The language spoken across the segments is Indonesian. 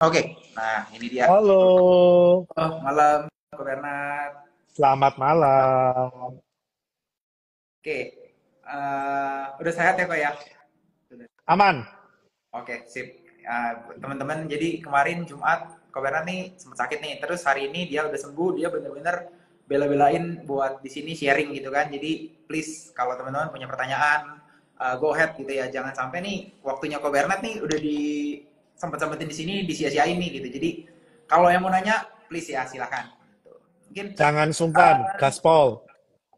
Oke, nah ini dia. Halo, Oh, malam, Ko Bernard. selamat malam. Oke, udah sehat ya kok ya? Sudah. Aman? Oke, sip. Teman-teman, jadi kemarin Jumat, Ko Bernard nih sempat sakit nih. Terus hari ini dia udah sembuh, dia bener-bener bela-belain buat di sini sharing gitu kan. Jadi please, kalau teman-teman punya pertanyaan, go ahead gitu ya. Jangan sampai nih waktunya Ko Bernard nih udah di sempet-sempetin di sini disia-siain nih gitu. Jadi kalau yang mau nanya, please ya silakan. Gitu. Mungkin Jangan sungkan, gaspol.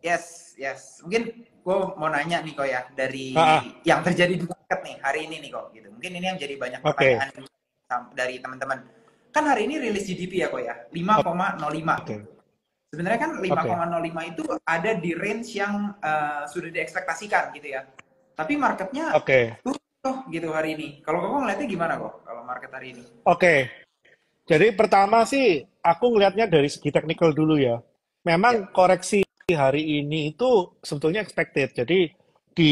yes, yes. Mungkin gue mau nanya nih kok ya dari Ah, ah, yang terjadi di market nih hari ini nih kok gitu. Mungkin ini yang jadi banyak oke, pertanyaan dari teman-teman. Kan hari ini rilis GDP ya kok ya, 5,05 oke, gitu. Sebenarnya kan oke, 5,05 itu ada di range yang sudah diekspektasikan gitu ya. Tapi marketnya oke, turun tuh gitu hari ini. Kalau kok ngeliatnya gimana kok kalau market hari ini? oke. Jadi pertama sih, aku ngelihatnya dari segi teknikal dulu ya. Ya, Memang koreksi hari ini itu sebetulnya expected. Jadi di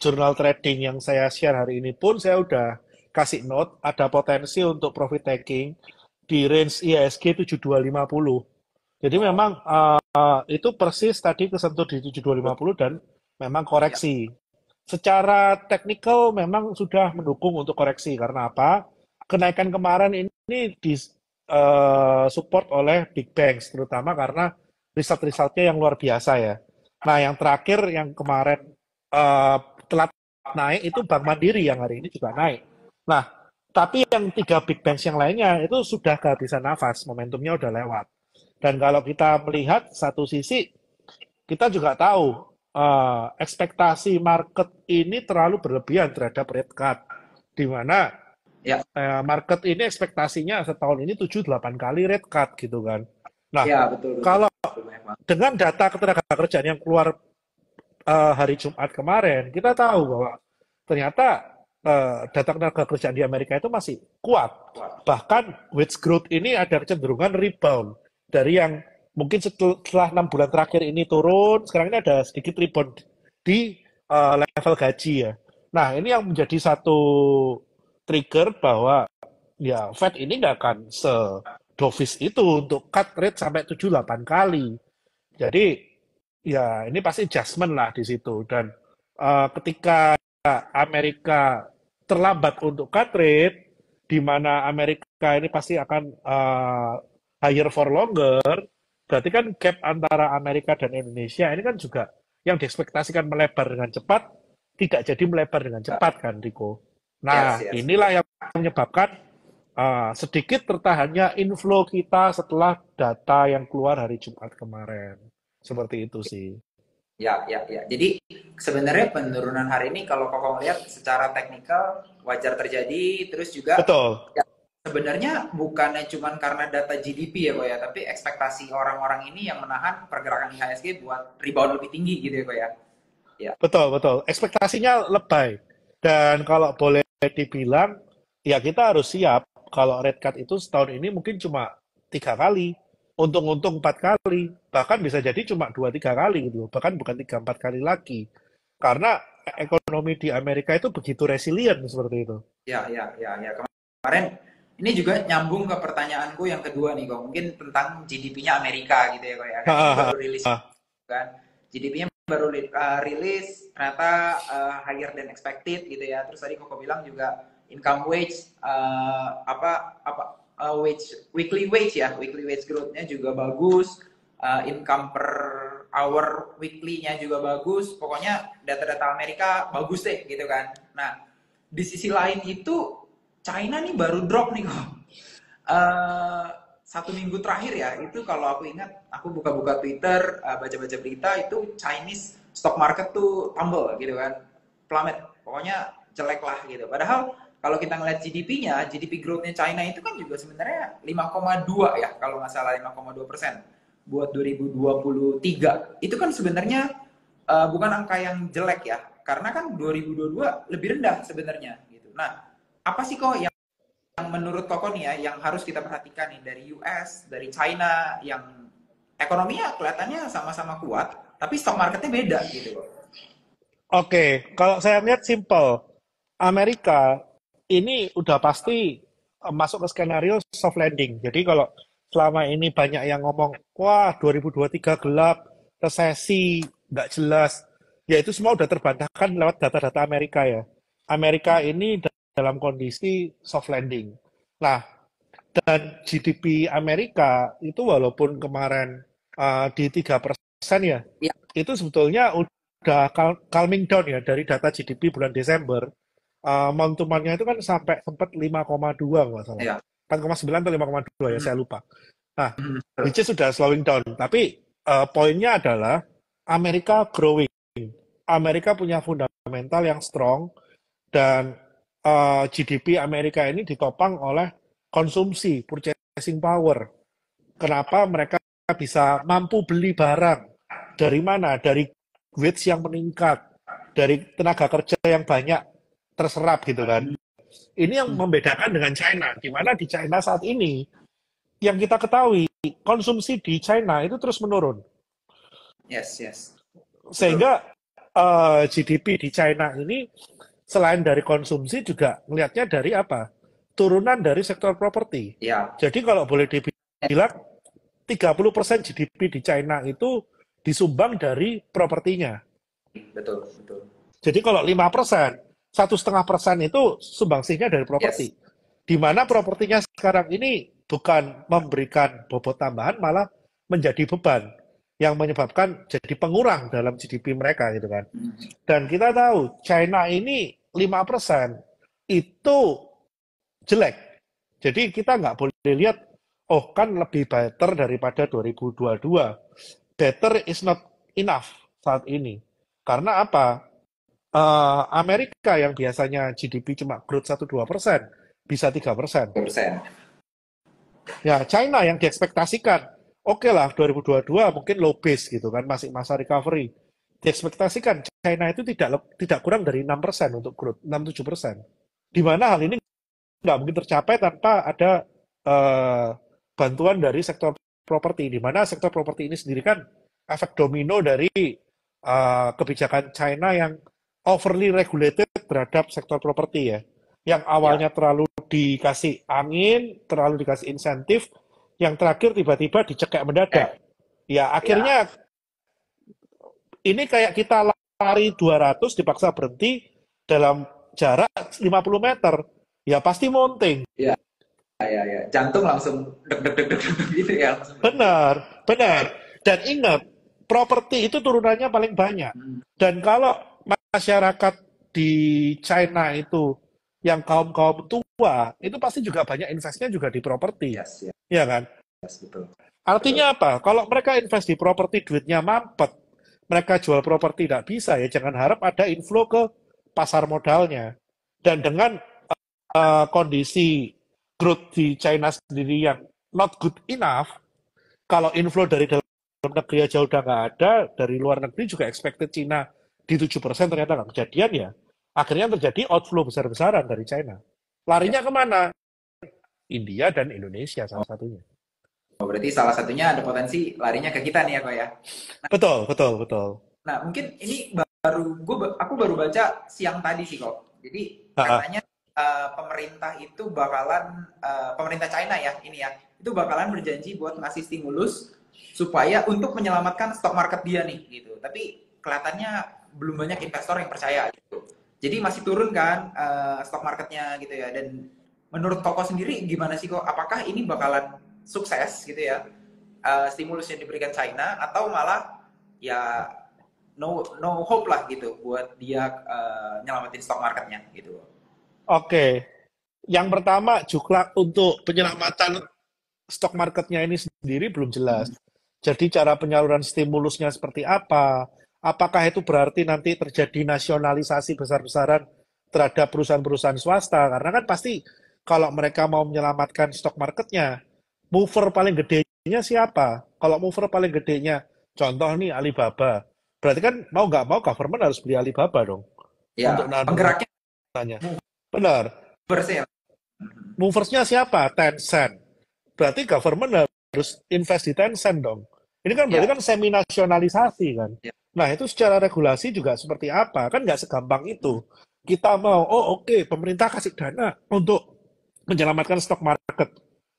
jurnal trading yang saya share hari ini pun saya udah kasih note ada potensi untuk profit taking di range IHSG 7250. Jadi oh, memang itu persis tadi kesentuh di 7250 dan memang ya, koreksi. Secara teknikal memang sudah mendukung untuk koreksi karena apa? Kenaikan kemarin ini di support oleh big banks terutama karena result-resultnya yang luar biasa ya. Nah, yang terakhir yang kemarin eh, telat naik itu Bank Mandiri yang hari ini juga naik. Nah, tapi yang tiga big banks yang lainnya itu sudah kehabisan nafas, momentumnya udah lewat. Dan kalau kita melihat satu sisi, kita juga tahu ekspektasi market ini terlalu berlebihan terhadap rate cut, di mana ya, market ini ekspektasinya setahun ini 7-8 kali rate cut gitu kan. Nah, ya, betul betul. kalau Betul, banyak banget. dengan data ketenagakerjaan yang keluar hari Jumat kemarin, kita tahu bahwa ternyata data ketenagakerjaan di Amerika itu masih kuat. Wah, Bahkan wage growth ini ada kecenderungan rebound dari yang mungkin setelah 6 bulan terakhir ini turun, sekarang ini ada sedikit rebound di level gaji ya. Nah, ini yang menjadi satu trigger bahwa ya Fed ini nggak akan sedovis itu untuk cut rate sampai 7-8 kali. Jadi ya ini pasti adjustment lah di situ dan ketika Amerika terlambat untuk cut rate, di mana Amerika ini pasti akan higher for longer, berarti kan gap antara Amerika dan Indonesia ini kan juga yang diekspektasikan melebar dengan cepat, tidak jadi melebar dengan cepat kan, Riko. yes, Nah, yes. inilah yang menyebabkan sedikit tertahannya inflow kita setelah data yang keluar hari Jumat kemarin. Seperti itu sih. Ya, ya, ya. Jadi sebenarnya penurunan hari ini kalau Koko lihat secara teknikal wajar terjadi, terus juga Betul. ya, sebenarnya bukannya cuma karena data GDP ya, Kok ya, tapi ekspektasi orang-orang ini yang menahan pergerakan IHSG buat rebound lebih tinggi gitu ya, Kok ya. Ya, Betul, betul. Ekspektasinya lebay. Dan kalau boleh dibilang, ya kita harus siap kalau red card itu setahun ini mungkin cuma 3 kali. Untung-untung 4 kali. Bahkan bisa jadi cuma 2-3 kali gitu. Bahkan bukan 3-4 kali lagi. Karena ekonomi di Amerika itu begitu resilient seperti itu. ya, ya, ya, ya. Kemarin ini juga nyambung ke pertanyaanku yang kedua nih, Kok. Mungkin tentang GDP-nya Amerika gitu ya, Kok ya. Kan ini baru rilis kan. GDP-nya baru rilis ternyata higher than expected gitu ya. Terus tadi Koko bilang juga income wage wage weekly wage ya, weekly wage growth-nya juga bagus, income per hour weekly-nya juga bagus. Pokoknya data-data Amerika bagus deh gitu kan. Nah, di sisi lain itu China nih baru drop nih kok. Eh, 1 minggu terakhir ya itu kalau aku ingat aku buka-buka Twitter baca-baca berita itu Chinese stock market tuh tumble gitu kan, plummet pokoknya jelek lah gitu. Padahal kalau kita ngeliat GDP-nya, GDP growth-nya China itu kan juga sebenarnya 5,2 ya kalau nggak salah 5,2% buat 2023. Itu kan sebenarnya bukan angka yang jelek ya, karena kan 2022 lebih rendah sebenarnya gitu. Nah, apa sih kok yang menurut Koko nih ya, yang harus kita perhatikan nih dari US, dari China, yang ekonominya kelihatannya sama-sama kuat, tapi stock marketnya beda gitu loh. Oke, kalau saya lihat simple. Amerika ini udah pasti masuk ke skenario soft landing. Jadi kalau selama ini banyak yang ngomong, wah 2023 gelap, resesi, nggak jelas, ya itu semua udah terbantahkan lewat data-data Amerika ya. Amerika ini dalam kondisi soft landing. Nah, dan GDP Amerika itu walaupun kemarin di 3% ya, Ya, itu sebetulnya udah calming down ya dari data GDP bulan Desember. Montumannya itu kan sampai sempat 5,2 nggak salah. ya. 4,9 atau 5,2 ya, Hmm, saya lupa. Nah, betul. which is sudah slowing down. Tapi poinnya adalah Amerika growing. Amerika punya fundamental yang strong dan GDP Amerika ini ditopang oleh konsumsi, purchasing power. Kenapa mereka bisa mampu beli barang? Dari mana? Dari wage yang meningkat, dari tenaga kerja yang banyak terserap gitu kan. Ini yang Hmm, membedakan dengan China, di mana di China saat ini yang kita ketahui konsumsi di China itu terus menurun, yes, yes. Betul. sehingga GDP di China ini selain dari konsumsi juga melihatnya dari apa? Turunan dari sektor properti. Ya, Jadi kalau boleh dibilang 30% GDP di China itu disumbang dari propertinya. betul, betul. Jadi kalau 5%, 1,5% itu sumbangsihnya dari properti. Yes. Di mana propertinya sekarang ini bukan memberikan bobot tambahan, malah menjadi beban yang menyebabkan jadi pengurang dalam GDP mereka gitu kan. Hmm, Dan kita tahu China ini 5% itu jelek. Jadi kita nggak boleh lihat, oh kan lebih better daripada 2022. Better is not enough saat ini. Karena apa? Amerika yang biasanya GDP cuma growth 1-2%, bisa 3%. 3%. Ya, China yang diekspektasikan, oke lah 2022 mungkin low base gitu kan, masih masa recovery. Diekspektasikan China itu tidak kurang dari 6% untuk growth, 6-7%. Di mana hal ini nggak mungkin tercapai tanpa ada eh, bantuan dari sektor properti, di mana sektor properti ini sendiri kan efek domino dari kebijakan China yang overly regulated terhadap sektor properti ya, yang Ya, awalnya terlalu dikasih angin, terlalu dikasih insentif, yang terakhir tiba-tiba dicekek mendadak. Ya ya. akhirnya ini kayak kita lari 200 dipaksa berhenti dalam jarak 50 meter. Ya pasti mounting. Ya, ya, ya. Jantung langsung deg deg deg deg deg gitu ya, langsung berhenti. Benar, benar. Dan ingat, properti itu turunannya paling banyak. Hmm, Dan kalau masyarakat di China itu yang kaum-kaum tua, itu pasti juga banyak investnya juga di properti. yes, yes, Ya kan? yes, betul, betul. Artinya apa? Kalau mereka invest di properti, duitnya mampet, mereka jual properti tidak bisa, ya jangan harap ada inflow ke pasar modalnya. Dan dengan kondisi growth di China sendiri yang not good enough, kalau inflow dari dalam negeri aja udah nggak ada, dari luar negeri juga expected Cina di 7% ternyata nggak kejadian ya. Akhirnya terjadi outflow besar-besaran dari China. Ya. Larinya kemana? India dan Indonesia salah satunya. Oh, berarti salah satunya ada potensi larinya ke kita nih ya, kok ya. Betul, betul, betul. Nah, mungkin ini aku baru baca siang tadi sih kok. Jadi Ah, katanya pemerintah itu bakalan pemerintah China ya ini ya itu bakalan berjanji buat ngasih stimulus supaya untuk menyelamatkan stok market dia nih gitu. Tapi kelihatannya belum banyak investor yang percaya gitu. Jadi masih turun kan stok marketnya gitu ya. Dan menurut Koko sendiri gimana sih kok? Apakah ini bakalan sukses gitu ya? Stimulus yang diberikan China atau malah ya no hope lah gitu buat dia nyelamatin stock marketnya gitu. oke. Yang pertama, jukla untuk penyelamatan stok marketnya ini sendiri belum jelas. Hmm. Jadi cara penyaluran stimulusnya seperti apa? Apakah itu berarti nanti terjadi nasionalisasi besar-besaran terhadap perusahaan-perusahaan swasta? Karena kan pasti kalau mereka mau menyelamatkan stok marketnya, mover paling gedenya siapa? Kalau mover paling gedenya, contoh nih Alibaba. Berarti kan mau nggak mau government harus beli Alibaba dong untuk Ya, nahan penggeraknya dananya. Benar. movers ya. Moversnya siapa? Tencent. Berarti government harus invest di Tencent dong. Ini kan berarti Ya, kan semi nasionalisasi kan. ya. Nah itu secara regulasi juga seperti apa? Kan nggak segampang itu. Kita mau, oh oke, pemerintah kasih dana untuk menyelamatkan stock market.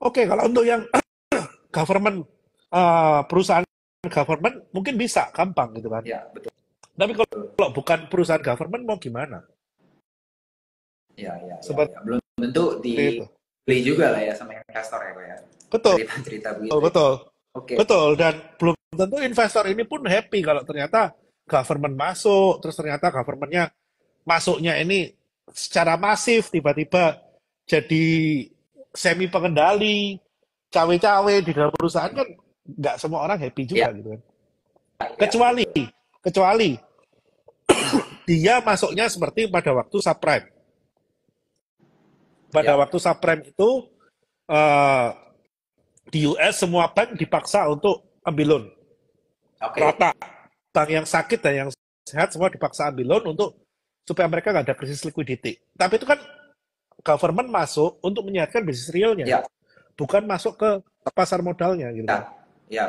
Oke, kalau untuk yang government, perusahaan government mungkin bisa, gampang gitu kan. Ya, betul. Tapi kalau bukan perusahaan government mau gimana? Ya, ya, ya, Seperti ya. Belum tentu itu. dibeli juga lah ya sama investor ya, Pak ya. Betul, Cerita-cerita begitu ya. betul, Oke. betul. Dan belum tentu investor ini pun happy kalau ternyata government masuk, terus ternyata governmentnya masuknya ini secara masif, tiba-tiba jadi semi pengendali, cawe-cawe di dalam perusahaan kan nggak semua orang happy Ya, juga gitu kan. ya, Kecuali, betul. kecuali dia masuknya seperti pada waktu subprime. Pada Ya, waktu subprime itu eh, di US semua bank dipaksa untuk ambil loan oke. rata. Bank yang sakit dan yang sehat semua dipaksa ambil loan untuk supaya mereka nggak ada krisis liquidity. Tapi itu kan government masuk untuk menyehatkan bisnis realnya, Ya, bukan masuk ke pasar modalnya gitu ya, kan. ya,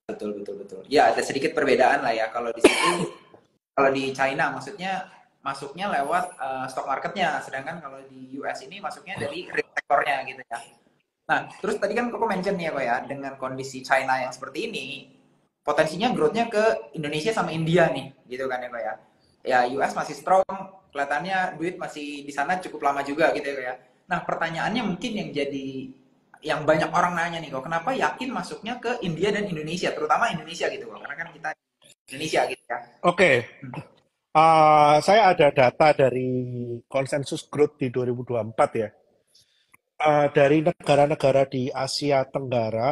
betul, betul, betul. Ya, ada sedikit perbedaan lah ya. Kalau di situ, kalau di China maksudnya masuknya lewat stock marketnya, sedangkan kalau di US ini masuknya dari real sektornya gitu ya. Nah, terus tadi kan Koko mention nih ya Kok ya, dengan kondisi China yang seperti ini, potensinya growth-nya ke Indonesia sama India nih, gitu kan ya Kok ya. Ya, US masih strong, kelihatannya duit masih di sana cukup lama juga gitu ya Kok ya. Nah, pertanyaannya mungkin yang jadi yang banyak orang nanya nih kok, kenapa yakin masuknya ke India dan Indonesia, terutama Indonesia gitu kok, karena kan kita Indonesia gitu ya. Oke, saya ada data dari konsensus growth di 2024 ya. Dari negara-negara di Asia Tenggara,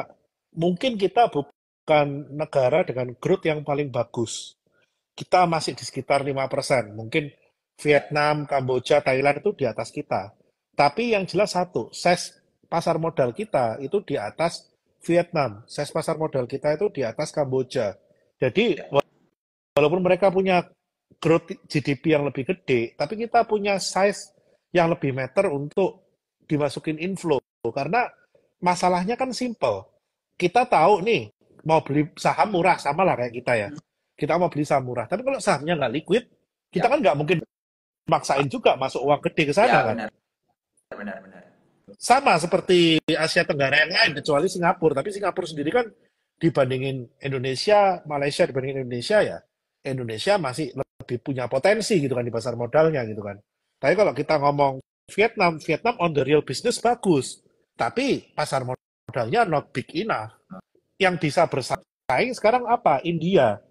mungkin kita bukan negara dengan growth yang paling bagus. Kita masih di sekitar 5%. Mungkin Ya, Vietnam, Kamboja, Thailand itu di atas kita. Tapi yang jelas satu, size pasar modal kita itu di atas Vietnam. Size pasar modal kita itu di atas Kamboja. Jadi, ya, walaupun mereka punya growth GDP yang lebih gede, tapi kita punya size yang lebih meter untuk dimasukin inflow. Karena masalahnya kan simple. Kita tahu nih, mau beli saham murah, sama lah kayak kita ya. Kita mau beli saham murah. Tapi kalau sahamnya nggak liquid, kita ya, kan nggak mungkin maksain juga masuk uang gede ke sana ya, kan. benar, benar, benar. Sama seperti Asia Tenggara yang lain, kecuali Singapura. Tapi Singapura sendiri kan dibandingin Indonesia, Malaysia dibandingin Indonesia ya, Indonesia masih lebih punya potensi gitu kan di pasar modalnya gitu kan. Tapi kalau kita ngomong Vietnam, Vietnam on the real business bagus, tapi pasar modalnya not big enough. Yang bisa bersaing sekarang apa? India.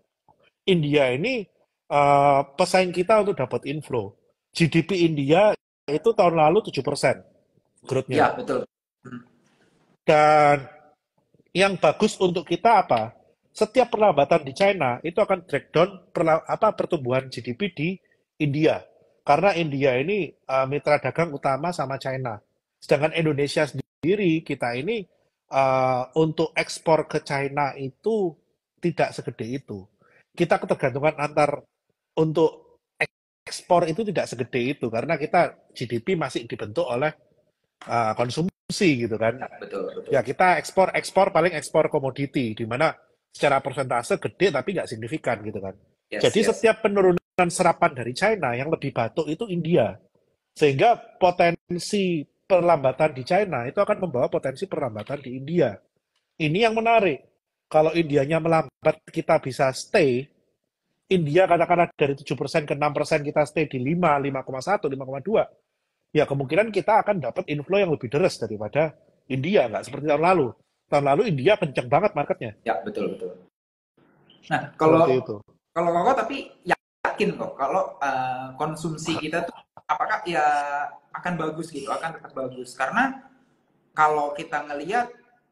India ini pesaing kita untuk dapat inflow. GDP India itu tahun lalu 7% growth-nya. Ya, betul. Hmm. Dan yang bagus untuk kita apa? Setiap perlambatan di China itu akan drag down pertumbuhan GDP di India. Karena India ini mitra dagang utama sama China. Sedangkan Indonesia sendiri, kita ini untuk ekspor ke China itu tidak segede itu. Kita ketergantungan antar untuk ekspor itu tidak segede itu karena kita GDP masih dibentuk oleh konsumsi gitu kan. Ya, betul, betul. Ya kita ekspor paling ekspor komoditi di mana secara persentase gede tapi nggak signifikan gitu kan. Yes, Jadi yes. setiap penurunan serapan dari China yang lebih batuk itu India. Sehingga potensi perlambatan di China itu akan membawa potensi perlambatan di India. Ini yang menarik. Kalau Indianya melambat kita bisa stay, India katakanlah dari 7% ke 6% kita stay di 5, 5,1, 5,2, ya kemungkinan kita akan dapat inflow yang lebih deras daripada India, nggak seperti tahun lalu. Tahun lalu India kenceng banget marketnya. Ya, betul, betul. Nah, Seperti kalau itu. kalau Koko tapi yakin kok kalau konsumsi kita tuh apakah ya akan bagus gitu, akan tetap bagus. Karena kalau kita ngelihat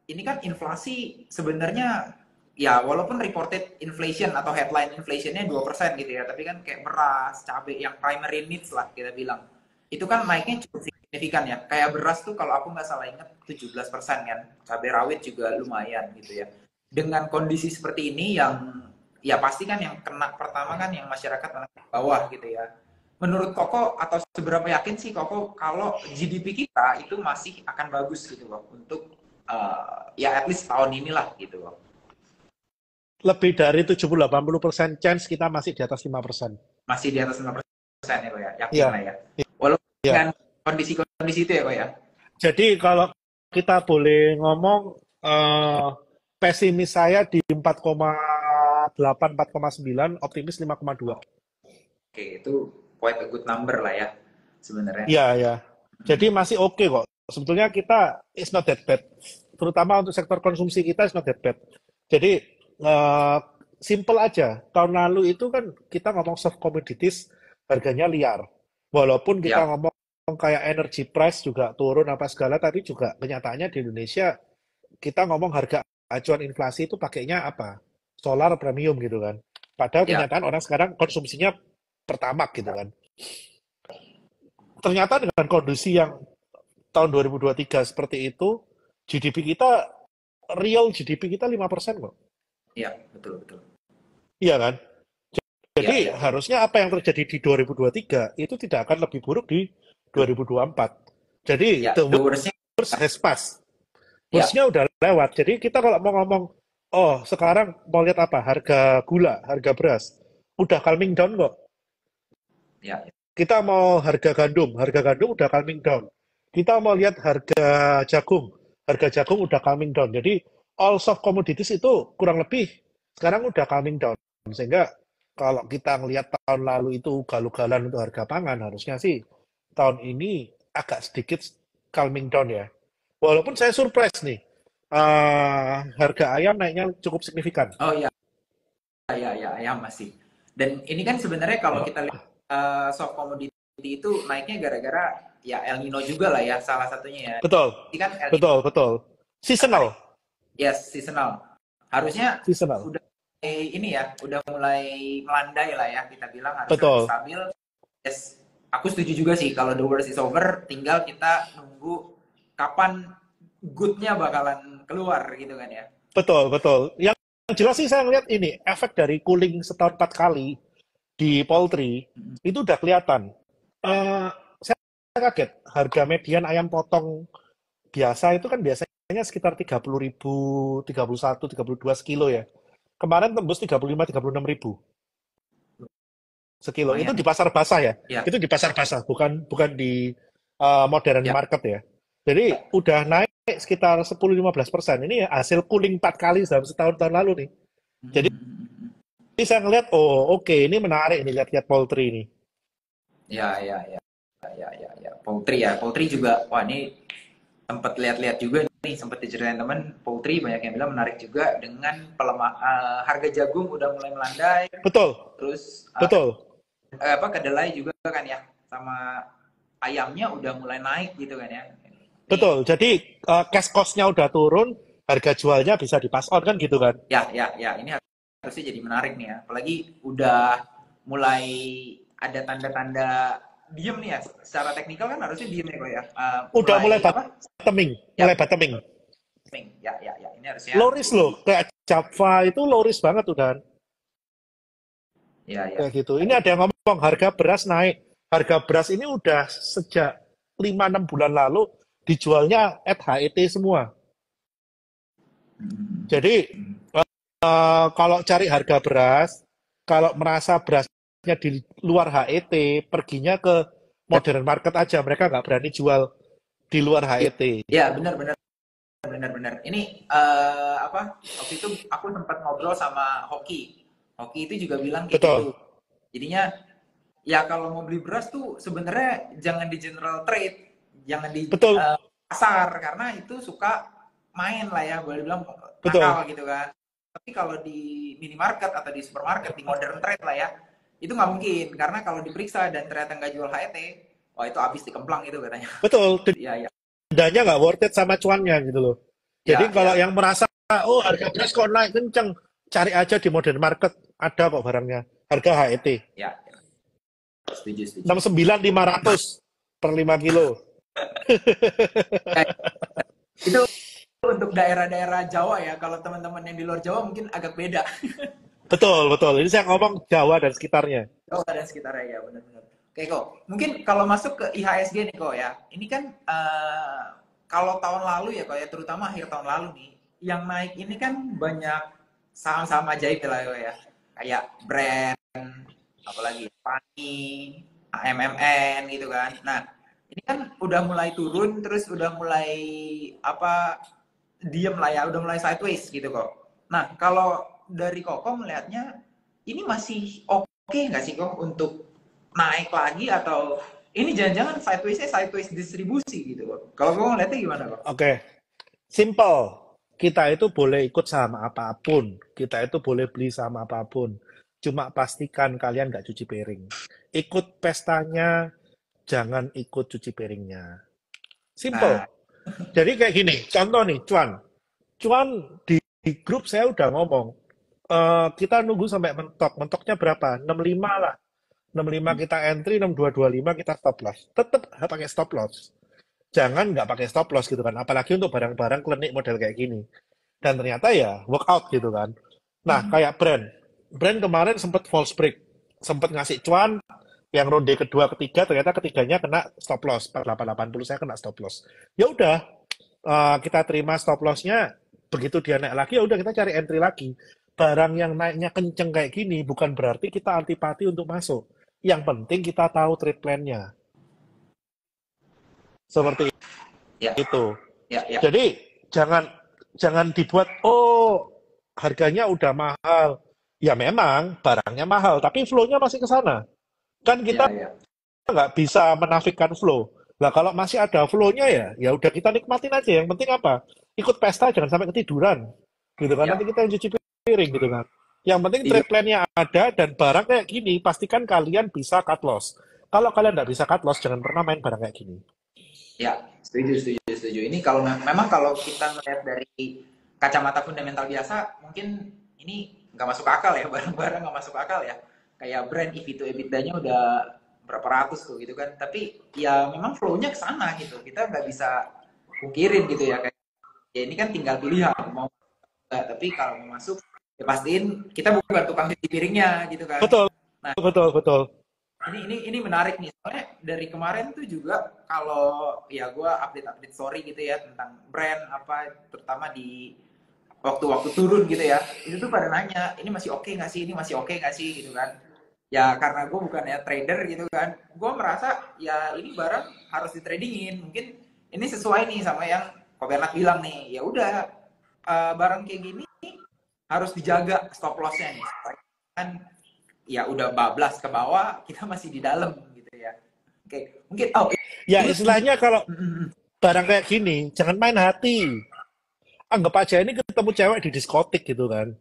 ini kan inflasi sebenarnya ya walaupun reported inflation atau headline inflationnya 2% gitu ya, tapi kan kayak beras, cabai yang primary needs lah kita bilang. Itu kan naiknya cukup signifikan ya. Kayak beras tuh kalau aku nggak salah ingat 17% kan. Cabai rawit juga lumayan gitu ya. Dengan kondisi seperti ini yang ya pasti kan yang kena pertama kan yang masyarakat menengah bawah gitu ya. Menurut Koko atau seberapa yakin sih Koko kalau GDP kita itu masih akan bagus gitu loh untuk ya at least tahun inilah gitu loh. Lebih dari 70-80% chance kita masih di atas 5%. Masih di atas 5% ya Kok ya. Yakin Iya, lah ya. Walaupun iya. dengan kondisi-kondisi itu ya Kok ya. Jadi kalau kita boleh ngomong, eh, pesimis saya di 4,8, 4,9, optimis 5,2. Oke, itu quite a good number lah ya sebenarnya. Iya, ya. Jadi Hmm. masih oke kok. Sebetulnya kita is not that bad. Terutama untuk sektor konsumsi kita is not that bad. Jadi eh, simple aja. Tahun lalu itu kan kita ngomong soft commodities harganya liar. Walaupun kita Ya, ngomong kayak energy price juga turun apa segala, tapi juga kenyataannya di Indonesia kita ngomong harga acuan inflasi itu pakainya apa? Solar premium gitu kan. Padahal ya, kenyataan orang sekarang konsumsinya pertamax gitu kan. Ternyata dengan kondisi yang tahun 2023 seperti itu, GDP kita, real GDP kita 5% kok. ya, betul, betul. Iya kan? Ya, Jadi ya, ya, harusnya apa yang terjadi di 2023 itu tidak akan lebih buruk di 2024. Jadi ya. the The worst-nya, worst has passed. ya, Worst-nya udah lewat. Jadi kita kalau mau ngomong, oh sekarang mau lihat apa? Harga gula, harga beras. Udah calming down kok. ya, ya. Kita mau harga gandum udah calming down. Kita mau lihat harga jagung udah calming down. Jadi all soft commodities itu kurang lebih sekarang udah calming down. Sehingga kalau kita ngelihat tahun lalu itu ugal-ugalan untuk harga pangan, harusnya sih tahun ini agak sedikit calming down ya. Walaupun saya surprise nih, harga ayam naiknya cukup signifikan. Oh ya, ya, ya, ya masih. Dan ini kan sebenarnya kalau kita lihat soft commodity itu naiknya gara-gara ya El Nino juga lah ya salah satunya ya. Betul, Ini kan El Nino betul, betul. narik, Seasonal, yes, seasonal. Harusnya seasonal. udah ini ya, udah mulai melandai lah ya kita bilang harusnya lebih Betul. stabil. Yes, aku setuju juga sih kalau the worst is over, tinggal kita nunggu kapan good-nya bakalan keluar gitu kan ya. Betul, betul. Yang jelas sih saya ngeliat ini, efek dari cooling setahun 4 kali di poultry, itu udah kelihatan. Saya kaget, harga median ayam potong biasa itu kan biasanya sekitar 30.000, 31, 32 sekilo ya. Kemarin tembus 35, 36.000 sekilo. Itu Lumayan di ya. pasar basah ya. Ya, Itu di pasar basah, bukan bukan di modern ya. market ya. Jadi udah naik sekitar 10-15%. Ini hasil cooling 4 kali dalam setahun tahun lalu nih. Jadi saya ngeliat, oh oke, ini menarik nih lihat-lihat poultry ini. Ya, ya, ya, ya, ya, ya. Poultry ya, poultry juga. Wah ini sempat lihat-lihat juga nih, sempat diceritain teman, poultry banyak yang bilang menarik juga dengan harga jagung udah mulai melandai, Betul, terus betul, apa kedelai juga kan ya, sama ayamnya udah mulai naik gitu kan ya. Ini betul. Jadi cash cost-nya udah turun, harga jualnya bisa dipass on kan gitu kan. ya, ya, ya, ini harusnya jadi menarik nih ya. Apalagi udah mulai ada tanda-tanda diem nih ya. Secara teknikal kan harusnya diem ya kok ya. Udah Mulai mulai apa? bottoming, Ya, mulai bottoming. ya, ya, ya. Ini harusnya Low risk loh, kayak Java itu low risk banget udah. ya, ya, Kayak gitu. Ini ada yang ngomong harga beras naik. Harga beras ini udah sejak 5-6 bulan lalu dijualnya at HET semua. Jadi kalau cari harga beras, kalau merasa berasnya di luar HET, perginya ke modern market aja. Mereka nggak berani jual di luar ya, HET. ya, benar, benar, benar, benar. Ini apa? Waktu itu aku sempat ngobrol sama Hoki. Hoki itu juga bilang kayak Betul, gitu. Jadinya ya kalau mau beli beras tuh sebenarnya jangan di general trade, jangan di betul, pasar karena itu suka main lah ya, boleh bilang betul. nakal gitu kan. Tapi kalau di minimarket atau di supermarket, di modern trade lah ya, itu nggak mungkin karena kalau diperiksa dan ternyata nggak jual HET, wah itu habis dikemplang itu katanya. Betul, Ya, ya, dendanya nggak worth it sama cuannya gitu loh. Jadi ya, kalau ya, yang merasa, oh harga beras kok naik kenceng, cari aja di modern market, ada kok barangnya. Harga HET, ya, ya. Setuju, setuju. 69.500 per 5 kilo. Ya, itu untuk daerah-daerah Jawa ya. Kalau teman-teman yang di luar Jawa mungkin agak beda. Betul, betul. Ini saya ngomong Jawa dan sekitarnya. Jawa dan sekitarnya ya, benar-benar. Oke kok, mungkin kalau masuk ke IHSG nih kok ya. Ini kan kalau tahun lalu ya kok ya, terutama akhir tahun lalu nih, yang naik ini kan banyak saham-saham ajaib lah kok ya. Kayak brand, apalagi Pani, AMMN gitu kan. Nah, ini ini kan udah mulai turun, terus udah mulai apa diem lah ya, udah mulai sideways gitu kok. Nah, kalau dari Koko melihatnya ini masih oke nggak sih kok untuk naik lagi atau ini jangan-jangan sideways-nya sideways distribusi gitu kok. Kalau Koko ngeliatnya gimana kok? Oke, simple. Kita itu boleh ikut saham apapun. Kita itu boleh beli saham apapun. Cuma pastikan kalian nggak cuci piring. Ikut pestanya, jangan ikut cuci piringnya. Simple. Nah, Jadi kayak gini, contoh nih, Cuan. Cuan di grup saya udah ngomong, kita nunggu sampai mentok. Mentoknya berapa? 65 lah. 65 kita entry, 6225 kita stop loss. Tetap pakai stop loss. Jangan nggak pakai stop loss gitu kan. Apalagi untuk barang-barang klinik model kayak gini. Dan ternyata ya workout gitu kan. Nah, kayak brand. Brand kemarin sempat false break. Sempat ngasih cuan, yang ronde kedua, ketiga, ternyata ketiganya kena stop loss. 4880 saya kena stop loss. Ya udah, kita terima stop lossnya. Begitu dia naik lagi, ya udah kita cari entry lagi. Barang yang naiknya kenceng kayak gini, bukan berarti kita antipati untuk masuk. Yang penting kita tahu trade plan-nya. Seperti ya, itu. ya, ya, Jadi jangan jangan dibuat harganya udah mahal. Ya memang barangnya mahal, tapi flow-nya masih ke sana. Kan ya, kita ya, nggak bisa menafikan flow. Nah kalau masih ada flow-nya ya, ya udah kita nikmatin aja. Yang penting apa? Ikut pesta jangan sampai ketiduran, gitu kan? Nanti ya. kita yang cuci piring, gitu kan? Yang penting Setuju. trade plan-nya ada dan barang kayak gini, pastikan kalian bisa cut loss. Kalau kalian nggak bisa cut loss, jangan pernah main barang kayak gini. Ya, setuju, setuju, setuju. Ini kalau memang kalau kita melihat dari kacamata fundamental biasa, mungkin ini nggak masuk akal ya, barang-barang nggak masuk akal ya. Kayak brand EV to EBITDA-nya udah berapa ratus tuh gitu kan. Tapi ya memang flow-nya ke sana gitu. Kita nggak bisa pungkirin gitu ya. Kayak ya ini kan tinggal pilihan mau nggak. Tapi kalau mau masuk, ya pastiin kita bukan tukang cuci piringnya gitu kan. Betul, Nah, betul, betul. ini menarik nih soalnya dari kemarin tuh juga kalau ya gue update story gitu ya tentang brand apa terutama di waktu-waktu turun gitu ya itu tuh pada nanya ini masih oke nggak sih ini masih oke nggak sih gitu kan ya karena gue bukan ya trader gitu kan gue merasa ya ini barang harus di tradingin mungkin ini sesuai nih sama yang Ko Bernard bilang nih ya udah barang kayak gini harus dijaga stop lossnya nih kan ya udah bablas ke bawah, kita masih di dalam gitu ya. Oke, mungkin Ya ini istilahnya kalau barang kayak gini, jangan main hati. Anggap aja ini ketemu cewek di diskotik gitu kan.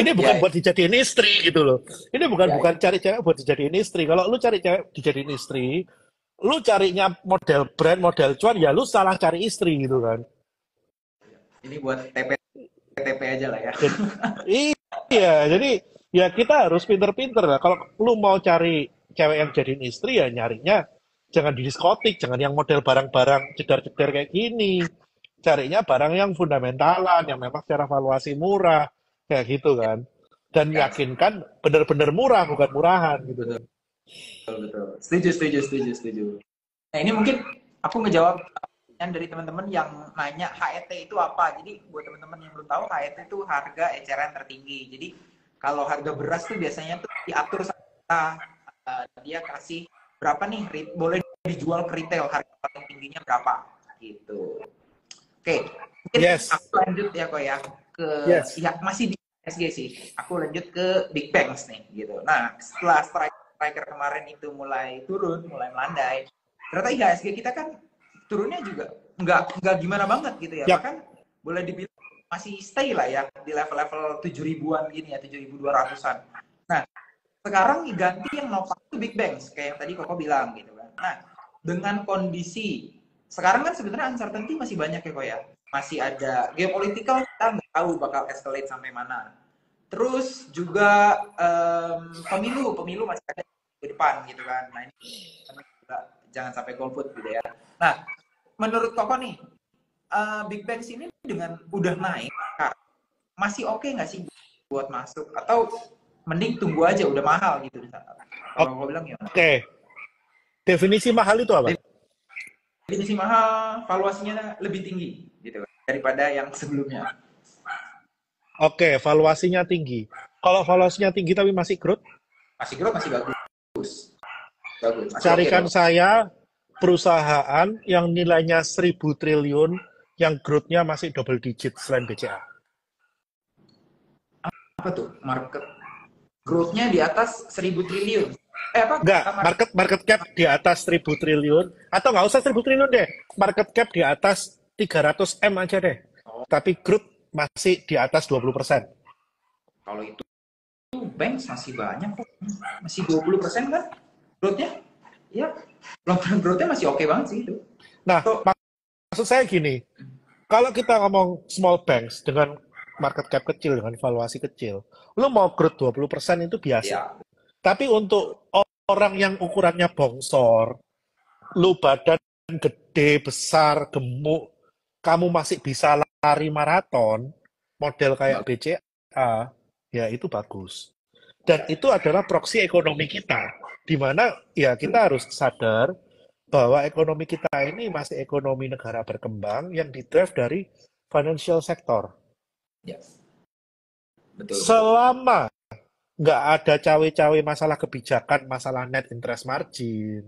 Ini bukan ya buat dijadiin istri gitu loh. Ini bukan ya bukan cari cewek buat dijadiin istri. Kalau lu cari cewek dijadiin istri, lu carinya model brand, model cuan, ya lu salah cari istri gitu kan. ini buat TP aja lah ya. Jadi, iya, jadi ya kita harus pinter-pinter lah. Kalau lu mau cari cewek yang jadiin istri ya nyarinya jangan di diskotik, jangan yang model barang-barang cedar-cedar kayak gini. Carinya barang yang fundamentalan, yang memang secara valuasi murah, kayak gitu kan. Dan Ya, yakinkan benar-benar murah, bukan murahan gitu betul kan. betul betul. Setuju setuju setuju setuju. Nah, ini mungkin aku ngejawab pertanyaan dari teman-teman yang nanya HET itu apa. Jadi buat teman-teman yang belum tahu HET itu harga eceran tertinggi. Jadi kalau harga beras tuh biasanya tuh diatur sama kita. Dia kasih berapa nih boleh dijual ke retail harga paling tingginya berapa gitu. Oke, mungkin Yes, aku lanjut ya kok ya ke yes. ya masih di SG sih. Aku lanjut ke Big Bangs nih gitu. Nah, setelah striker kemarin itu mulai turun, mulai melandai, ternyata IHSG kita kan turunnya juga nggak gimana banget gitu ya. Yap, Bahkan boleh dibilang masih stay lah ya di level-level 7 ribuan gini ya, 7.200-an. Nah, sekarang ganti yang nopang itu Big Bangs kayak yang tadi Koko bilang gitu kan. Nah, dengan kondisi sekarang kan sebenarnya uncertainty masih banyak ya kok ya. Masih ada geopolitikal kita nggak tahu bakal escalate sampai mana. Terus juga pemilu masih ada di depan gitu kan. Nah ini juga jangan sampai golput gitu ya. Nah menurut Koko nih Big Bang ini dengan udah naik Kak, masih oke nggak sih buat masuk atau mending tunggu aja udah mahal gitu kalau Koko bilang gimana? oke. Definisi mahal itu apa? Definisi mahal, valuasinya lebih tinggi gitu daripada yang sebelumnya. Oke, valuasinya tinggi. Kalau valuasinya tinggi tapi masih growth, Masih growth masih bagus. Bagus, masih oke Carikan dong. saya perusahaan yang nilainya 1.000 triliun, yang growth-nya masih double digit selain BCA. Apa tuh market growth-nya di atas 1.000 triliun? Apa? Enggak, Market market cap di atas 1.000 triliun, atau nggak usah 1.000 triliun deh, market cap di atas 300 M aja deh. oh, Tapi growth masih di atas 20%. kalau itu Banks masih banyak kok. Masih 20% kan growth-nya? Iya. Long term growth-nya masih oke banget sih itu. Nah, So, maksud saya gini, kalau kita ngomong small banks dengan market cap kecil, dengan valuasi kecil, lu mau growth 20% itu biasa. ya, Tapi untuk orang yang ukurannya bongsor, lu badan gede, besar, gemuk, kamu masih bisa lari maraton, model kayak bagus. BCA, ya itu bagus. Dan Ya, itu adalah proksi ekonomi kita, di mana ya kita harus sadar bahwa ekonomi kita ini masih ekonomi negara berkembang yang didrive dari financial sector. ya, betul, betul. Selama nggak ada cawe-cawe masalah kebijakan, masalah net interest margin,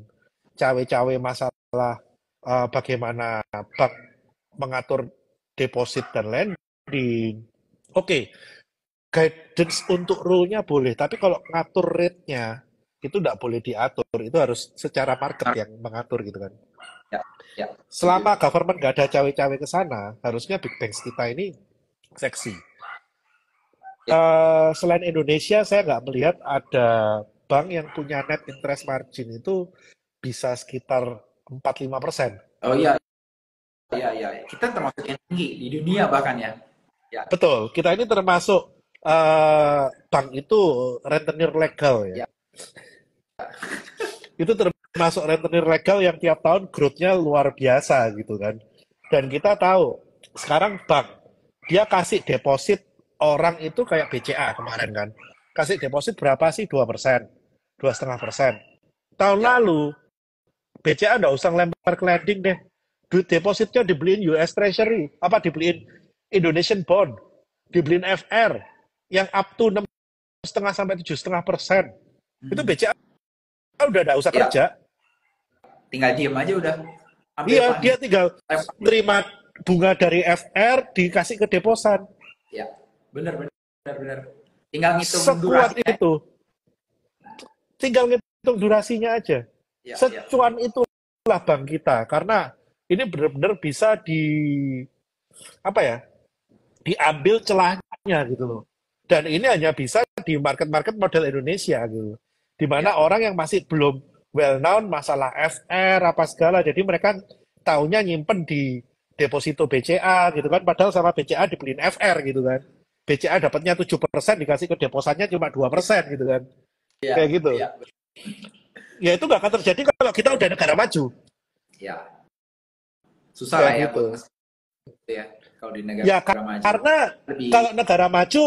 cawe-cawe masalah bagaimana bank mengatur deposit dan lending. Oke, guidance untuk rule-nya boleh, tapi kalau ngatur rate-nya itu nggak boleh diatur, itu harus secara market yang mengatur gitu kan. Ya, ya, setuju. Selama government nggak ada cawe-cawe ke sana, harusnya big banks kita ini seksi. Ya, Selain Indonesia, saya nggak melihat ada bank yang punya net interest margin itu bisa sekitar 4-5%. oh iya, iya, iya. Kita termasuk yang tinggi di dunia bahkan ya. Ya, Betul, kita ini termasuk bank itu rentenir legal ya. ya, Itu termasuk rentenir legal yang tiap tahun growth-nya luar biasa gitu kan. Dan kita tahu, sekarang bank, dia kasih deposit orang itu kayak BCA kemarin kan. Kasih deposit berapa sih? 2%, 2,5%. Tahun ya, lalu, BCA nggak usah lempar ke lending deh. Duit depositnya dibeliin US Treasury, apa dibeliin Indonesian Bond, dibeliin FR, yang up to 6,5 sampai 7,5%. Itu hmm, BCA udah nggak usah ya. kerja. Tinggal diem aja udah ambil Iya, fund. dia tinggal terima bunga dari FR dikasih ke deposan. Ya, benar, benar, benar, benar. Tinggal ngitung Sekuat durasinya. itu. Tinggal ngitung durasinya aja. Ya, ya, Secuan itulah bank kita. Karena ini benar-benar bisa apa ya, diambil celahnya gitu loh. Dan ini hanya bisa di market-market model Indonesia gitu. Di ya, mana orang yang masih belum well known masalah FR apa segala, jadi mereka taunya nyimpen di deposito BCA gitu kan, padahal sama BCA dibeliin FR gitu kan. BCA dapatnya 7%, dikasih ke deposannya cuma 2% gitu kan. ya, Kayak gitu. ya, Ya itu nggak akan terjadi kalau kita udah negara maju. ya. Susah Kayak lah ya gitu. buat gitu ya kalau di Ya negara maju. karena Lebih, kalau negara maju,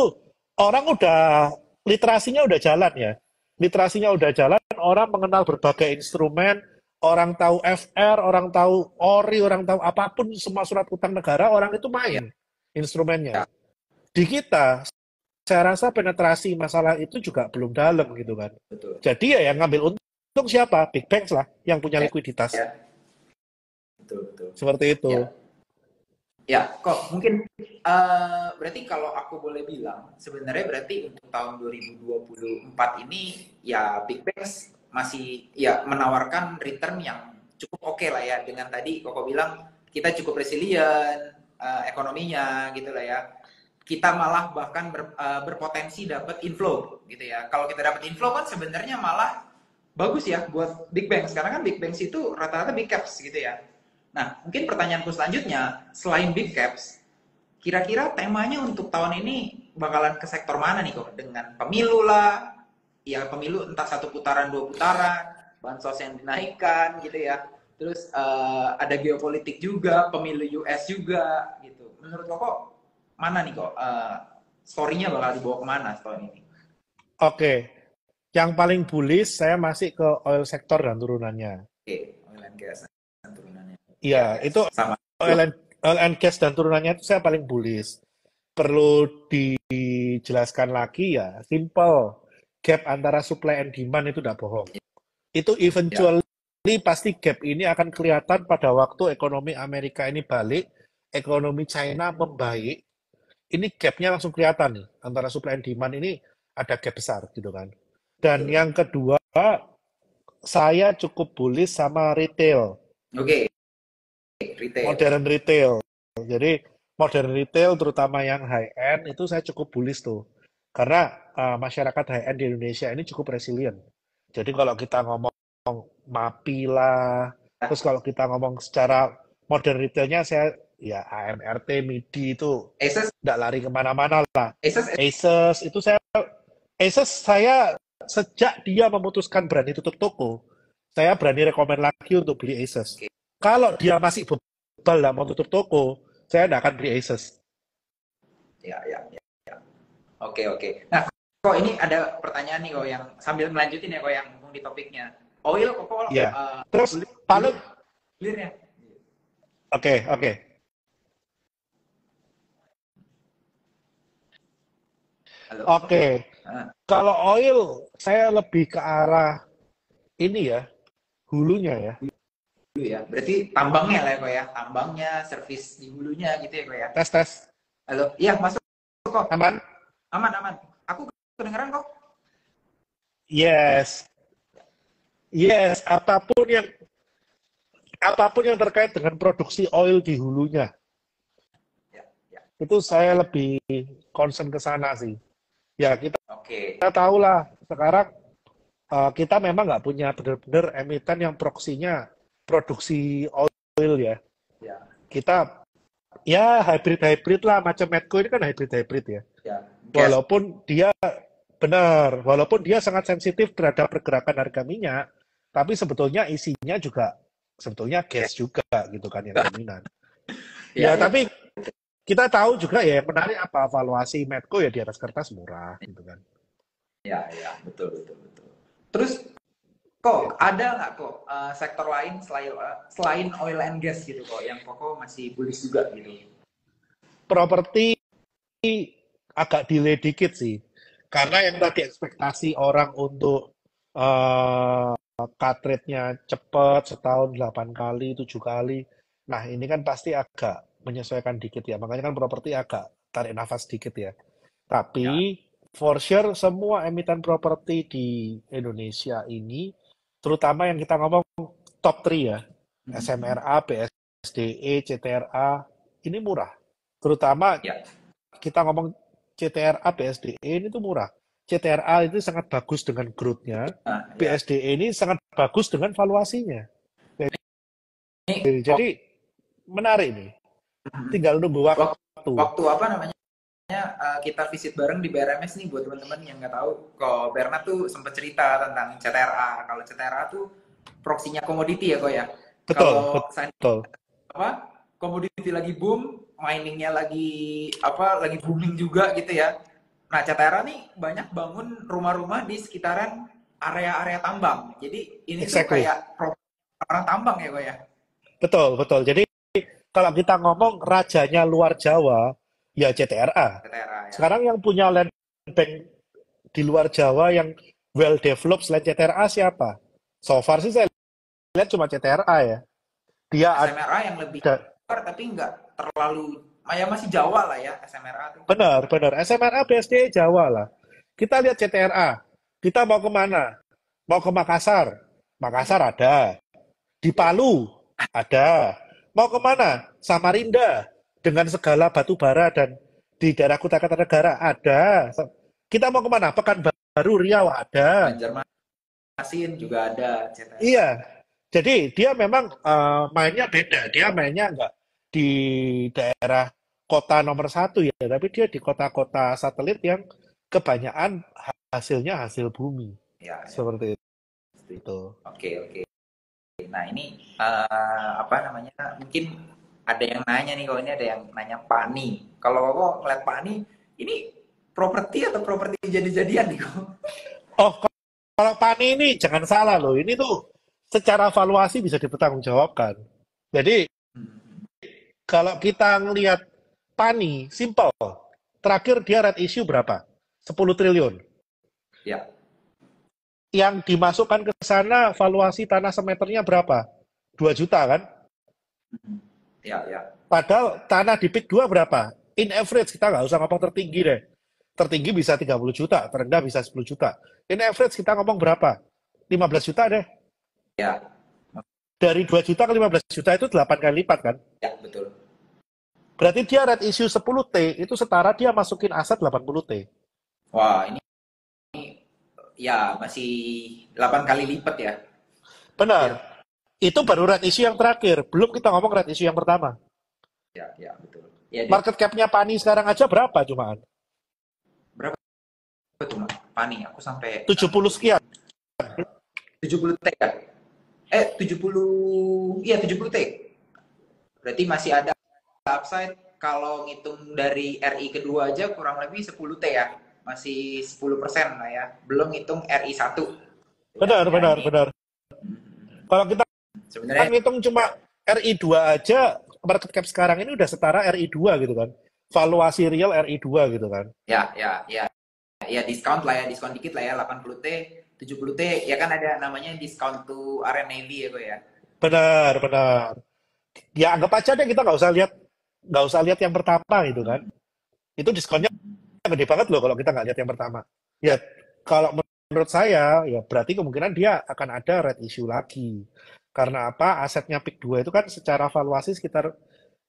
orang udah literasinya udah jalan ya. Literasinya udah jalan, orang mengenal berbagai instrumen, orang tahu FR, orang tahu ORI, orang tahu apapun, semua surat utang negara, orang itu ya, main instrumennya. ya, Di kita, saya rasa penetrasi masalah itu juga belum dalam gitu kan. betul. Jadi ya yang ngambil untung siapa? Big banks lah, yang punya Ya, likuiditas. ya, betul, betul. Seperti itu. Ya, ya, kok mungkin berarti kalau aku boleh bilang sebenarnya berarti untuk tahun 2024 ini ya Big Banks masih ya menawarkan return yang cukup oke lah ya dengan tadi Koko bilang kita cukup resilient ekonominya gitu lah ya. Kita malah bahkan berpotensi dapat inflow gitu ya. Kalau kita dapat inflow kan sebenarnya malah bagus ya buat big banks karena kan big banks itu rata-rata big caps gitu ya. Nah, mungkin pertanyaanku selanjutnya, selain big caps, kira-kira temanya untuk tahun ini bakalan ke sektor mana nih kok? Dengan pemilu lah, ya pemilu entah satu putaran, dua putaran, bansos yang dinaikkan gitu ya. Terus ada geopolitik juga, pemilu US juga gitu. Menurut kok mana nih kok story-nya bakal dibawa kemana tahun ini? Oke, yang paling bullish saya masih ke oil sector dan turunannya. Oke, oil and gas turunannya. Iya, Ya, ya, itu sama. oil and gas dan turunannya itu saya paling bullish. Perlu dijelaskan lagi ya, simple. Gap antara supply and demand itu udah bohong. itu Ya, eventually pasti gap ini akan kelihatan pada waktu ekonomi Amerika ini balik, ekonomi China membaik, ini gapnya langsung kelihatan nih antara supply and demand ini ada gap besar gitu kan. Dan betul. yang kedua, saya cukup bullish sama retail, Oke, retail. modern retail. Jadi modern retail terutama yang high end itu saya cukup bullish tuh. Karena masyarakat high end di Indonesia ini cukup resilient. Jadi kalau kita ngomong MAPI lah, terus kalau kita ngomong secara modern retailnya saya ya AMRT, MIDI itu Asus, nggak lari kemana-mana lah. Asus, Asus itu Asus saya sejak dia memutuskan berani tutup toko, saya berani rekomend lagi untuk beli Asus. oke, Kalau dia masih bebal lah mau tutup toko, saya tidak akan beli Asus. ya, ya, ya. Oke, oke. Nah, kok ini ada pertanyaan nih kok yang sambil melanjutin ya kok yang ngomong di topiknya. Oil kok Ya, terus hilir paling hilirnya. oke oke Halo. oke. Ah, Kalau oil saya lebih ke arah ini ya, hulunya ya. dulu ya. Berarti tambangnya lah ya kok ya. Tambangnya, servis di hulunya gitu ya kok ya. Tes tes, Halo. Iya, masuk kok. aman? Aman, aman. Aku kedengeran kok. Yes, yes. Apapun yang terkait dengan produksi oil di hulunya, Ya, ya. itu saya lebih concern ke sana sih. Ya kita Oke. tahu lah sekarang kita memang nggak punya benar-benar emiten yang proksinya produksi oil ya. Ya, Kita ya hybrid-hybrid lah, macam Medco ini kan hybrid-hybrid ya. ya. Gas. Walaupun dia benar, walaupun dia sangat sensitif terhadap pergerakan harga minyak, tapi sebetulnya isinya juga sebetulnya gas juga gitu kan yang dominan. Ya, Ya, ya. tapi kita tahu juga ya yang menarik apa valuasi Medco ya di atas kertas murah gitu kan. Ya, ya. Betul, betul, betul. Terus kok ada nggak kok sektor lain selain oil and gas gitu kok yang kok masih bullish juga gitu? Properti agak delay dikit sih. Karena yang tadi ekspektasi orang untuk cut rate-nya cepat, setahun 8 kali, 7 kali. Nah, ini kan pasti agak menyesuaikan dikit ya. Makanya kan properti agak tarik nafas dikit ya. Ya. Tapi for sure semua emiten properti di Indonesia ini, terutama yang kita ngomong top 3 ya, Mhm. SMRA, BSDE, CTRA, ini murah. Terutama Ya. kita ngomong CTRA, BSDE ini tuh murah. CTRA itu sangat bagus dengan growth-nya, Nah, ya. BSDE ini sangat bagus dengan valuasinya. Ini Jadi menarik nih. Tinggal nunggu waktu, waktu. waktu apa namanya kita visit bareng di BRMS nih buat teman-teman yang nggak tahu. Kok Bernard tuh sempat cerita tentang CTRA. Kalau CTRA tuh proksinya komoditi ya kok ya. Betul, Kalau betul. apa komoditi lagi boom, miningnya lagi booming juga gitu ya. Nah, Catera nih banyak bangun rumah-rumah di sekitaran area-area tambang. Jadi ini tuh Exactly. kayak orang tambang ya kok ya. Betul, betul. Jadi kalau kita ngomong rajanya luar Jawa, ya CTRA. Catera ya. Sekarang yang punya land bank di luar Jawa yang well developed selain CTRA siapa? So far sih saya lihat cuma CTRA ya. Dia SMRA yang lebih ada luar tapi nggak terlalu ya masih Jawa lah ya SMRA tuh. benar, benar. SMRA BSD Jawa lah. Kita lihat CTRA. Kita mau kemana? Mau ke Makassar. Makassar ada. Di Ya. Palu ada. Mau kemana? Samarinda. Dengan segala batu bara dan di daerah Kutai Kartanegara ada. Kita mau kemana? Pekanbaru Riau ada. Banjarmasin juga ada CTRA. Iya. Jadi dia memang mainnya beda. Dia mainnya nggak di daerah kota nomor satu ya, tapi dia di kota-kota satelit yang kebanyakan hasilnya hasil bumi. Ya, ya. Seperti Setuju. itu. Oke, oke. Nah, ini apa namanya? Mungkin ada yang nanya nih, kalau ini ada yang nanya Pani. Kalau kok ngeliat Pani, ini properti atau properti jadi-jadian nih kok? Oh, kalau Pani ini jangan salah loh. Ini tuh secara valuasi bisa dipertanggungjawabkan. Jadi kalau kita ngelihat Pani, simple. Terakhir dia red issue berapa? 10 triliun. Ya, yang dimasukkan ke sana valuasi tanah semeternya berapa? 2 juta kan? Mhm. Ya, ya. Padahal tanah di PIK 2 berapa? In average, kita nggak usah ngomong tertinggi deh. Tertinggi bisa 30 juta, terendah bisa 10 juta. In average kita ngomong berapa? 15 juta deh. Ya, Dari 2 juta ke 15 juta itu 8 kali lipat kan? ya betul. Berarti dia red issue 10T, itu setara dia masukin aset 80T. Wah, ini ya masih 8 kali lipat ya. Benar. Ya, Itu baru red issue yang terakhir. Belum kita ngomong red issue yang pertama. ya, ya betul. Ya, dia Market cap-nya Pani sekarang aja berapa cumaan? berapa tuh, Mas? Pani, aku sampai 70 sekian. 70 T ya? 70, iya 70 T. Berarti masih ada upside kalau ngitung dari RI kedua aja kurang lebih 10 T ya. Masih 10% lah ya. Belum ngitung RI 1. Ya, Benar, ya benar, ini benar. Kalau kita sebenarnya ngitung cuma RI2 aja, market cap sekarang ini udah setara RI2 gitu kan. Valuasi real RI2 gitu kan. ya, ya, ya, ya discount lah ya, diskon dikit lah ya, 80 T, 70 T, ya kan ada namanya discount to RNAV ya kok ya. Benar, benar. Ya anggap aja deh kita nggak usah lihat yang pertama gitu kan. Itu diskonnya gede banget loh kalau kita nggak lihat yang pertama. Ya kalau menurut saya ya berarti kemungkinan dia akan ada red issue lagi. Karena apa? Asetnya PIK 2 itu kan secara valuasi sekitar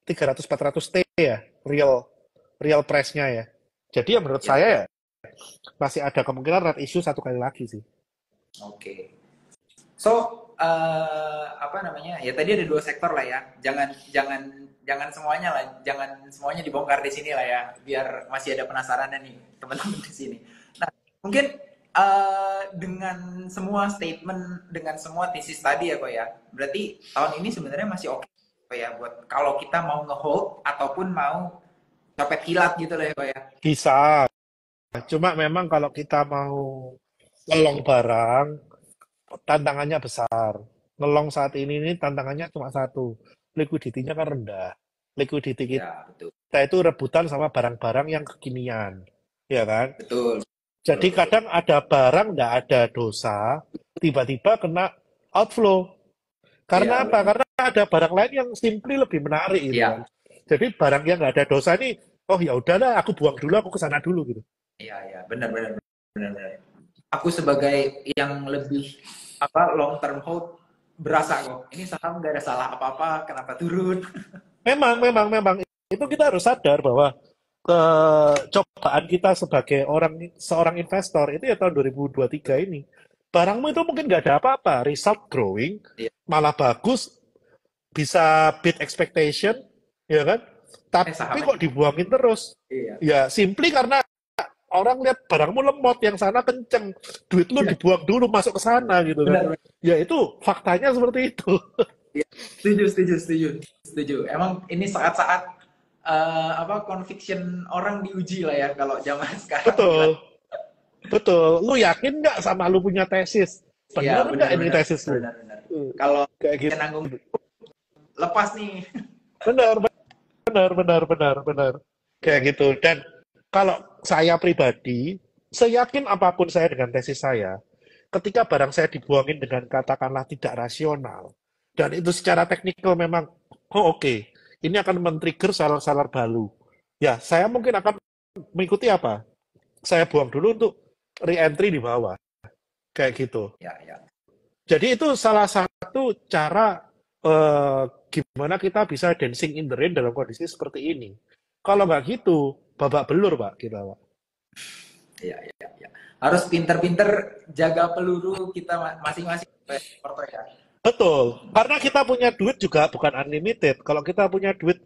300-400 T ya, real real price-nya ya. Jadi ya menurut Ya, saya ya. ya masih ada kemungkinan red issue satu kali lagi sih. Oke. So, apa namanya? Ya tadi ada dua sektor lah ya. Jangan jangan jangan semuanya lah, jangan semuanya dibongkar di sini lah ya, biar masih ada penasarannya nih teman-teman di sini. Nah, mungkin dengan semua statement, dengan semua tesis tadi ya kok ya. Berarti tahun ini sebenarnya masih oke kok ya buat kalau kita mau ngehold ataupun mau copet kilat gitu lah ya kok ya. Bisa. Cuma memang kalau kita mau ngelong barang, tantangannya besar. Ngelong saat ini tantangannya cuma satu. Liquidity-nya kan rendah. Liquidity Ya, betul. kita itu rebutan sama barang-barang yang kekinian. Ya kan? Betul. Betul, Jadi betul. kadang ada barang nggak ada dosa, tiba-tiba kena outflow. Karena Iya, apa? benar. Karena ada barang lain yang simply lebih menarik gitu kan. Iya. Jadi barang yang nggak ada dosa ini, oh ya udahlah, aku buang dulu, aku ke sana dulu gitu. Iya, iya, benar, benar, benar, benar. Aku sebagai yang lebih apa long term hold berasa kok. Ini saham nggak ada salah apa-apa, kenapa turun? Memang itu kita harus sadar bahwa cobaan kita sebagai seorang investor itu ya tahun 2023 ini. Barangmu itu mungkin nggak ada apa-apa, result growing, Iya, malah bagus, bisa beat expectation, ya kan? Tapi sahamnya. kok dibuangin terus? Iya. Ya simply karena orang lihat barangmu lemot, yang sana kenceng, duit lu Iya, dibuang dulu masuk ke sana gitu kan. benar, benar. Ya itu faktanya seperti itu. Iya. Setuju, setuju, setuju, setuju. Emang ini saat-saat apa conviction orang diuji lah ya kalau zaman sekarang gila. Betul, betul. Lu yakin nggak sama lu punya tesis? Iya, Bener nggak benar, ini benar, tesis lu? benar, benar. Kalau Kayak dia gitu. nanggung lepas nih. Benar, benar, benar, benar, benar. Kayak Iya, gitu. Dan kalau saya pribadi, seyakin apapun saya dengan tesis saya, ketika barang saya dibuangin dengan katakanlah tidak rasional, dan itu secara teknikal memang, oh oke, ini akan men-trigger seller-seller baru. Ya, saya mungkin akan mengikuti apa? Saya buang dulu untuk re-entry di bawah. Kayak gitu. iya, iya. Jadi itu salah satu cara gimana kita bisa dancing in the rain dalam kondisi seperti ini. Kalau nggak gitu, babak belur, Pak, kita, Pak. Iya, iya, iya. Harus pinter-pinter jaga peluru kita masing-masing. Porto ya. Betul. Karena kita punya duit juga bukan unlimited. Kalau kita punya duit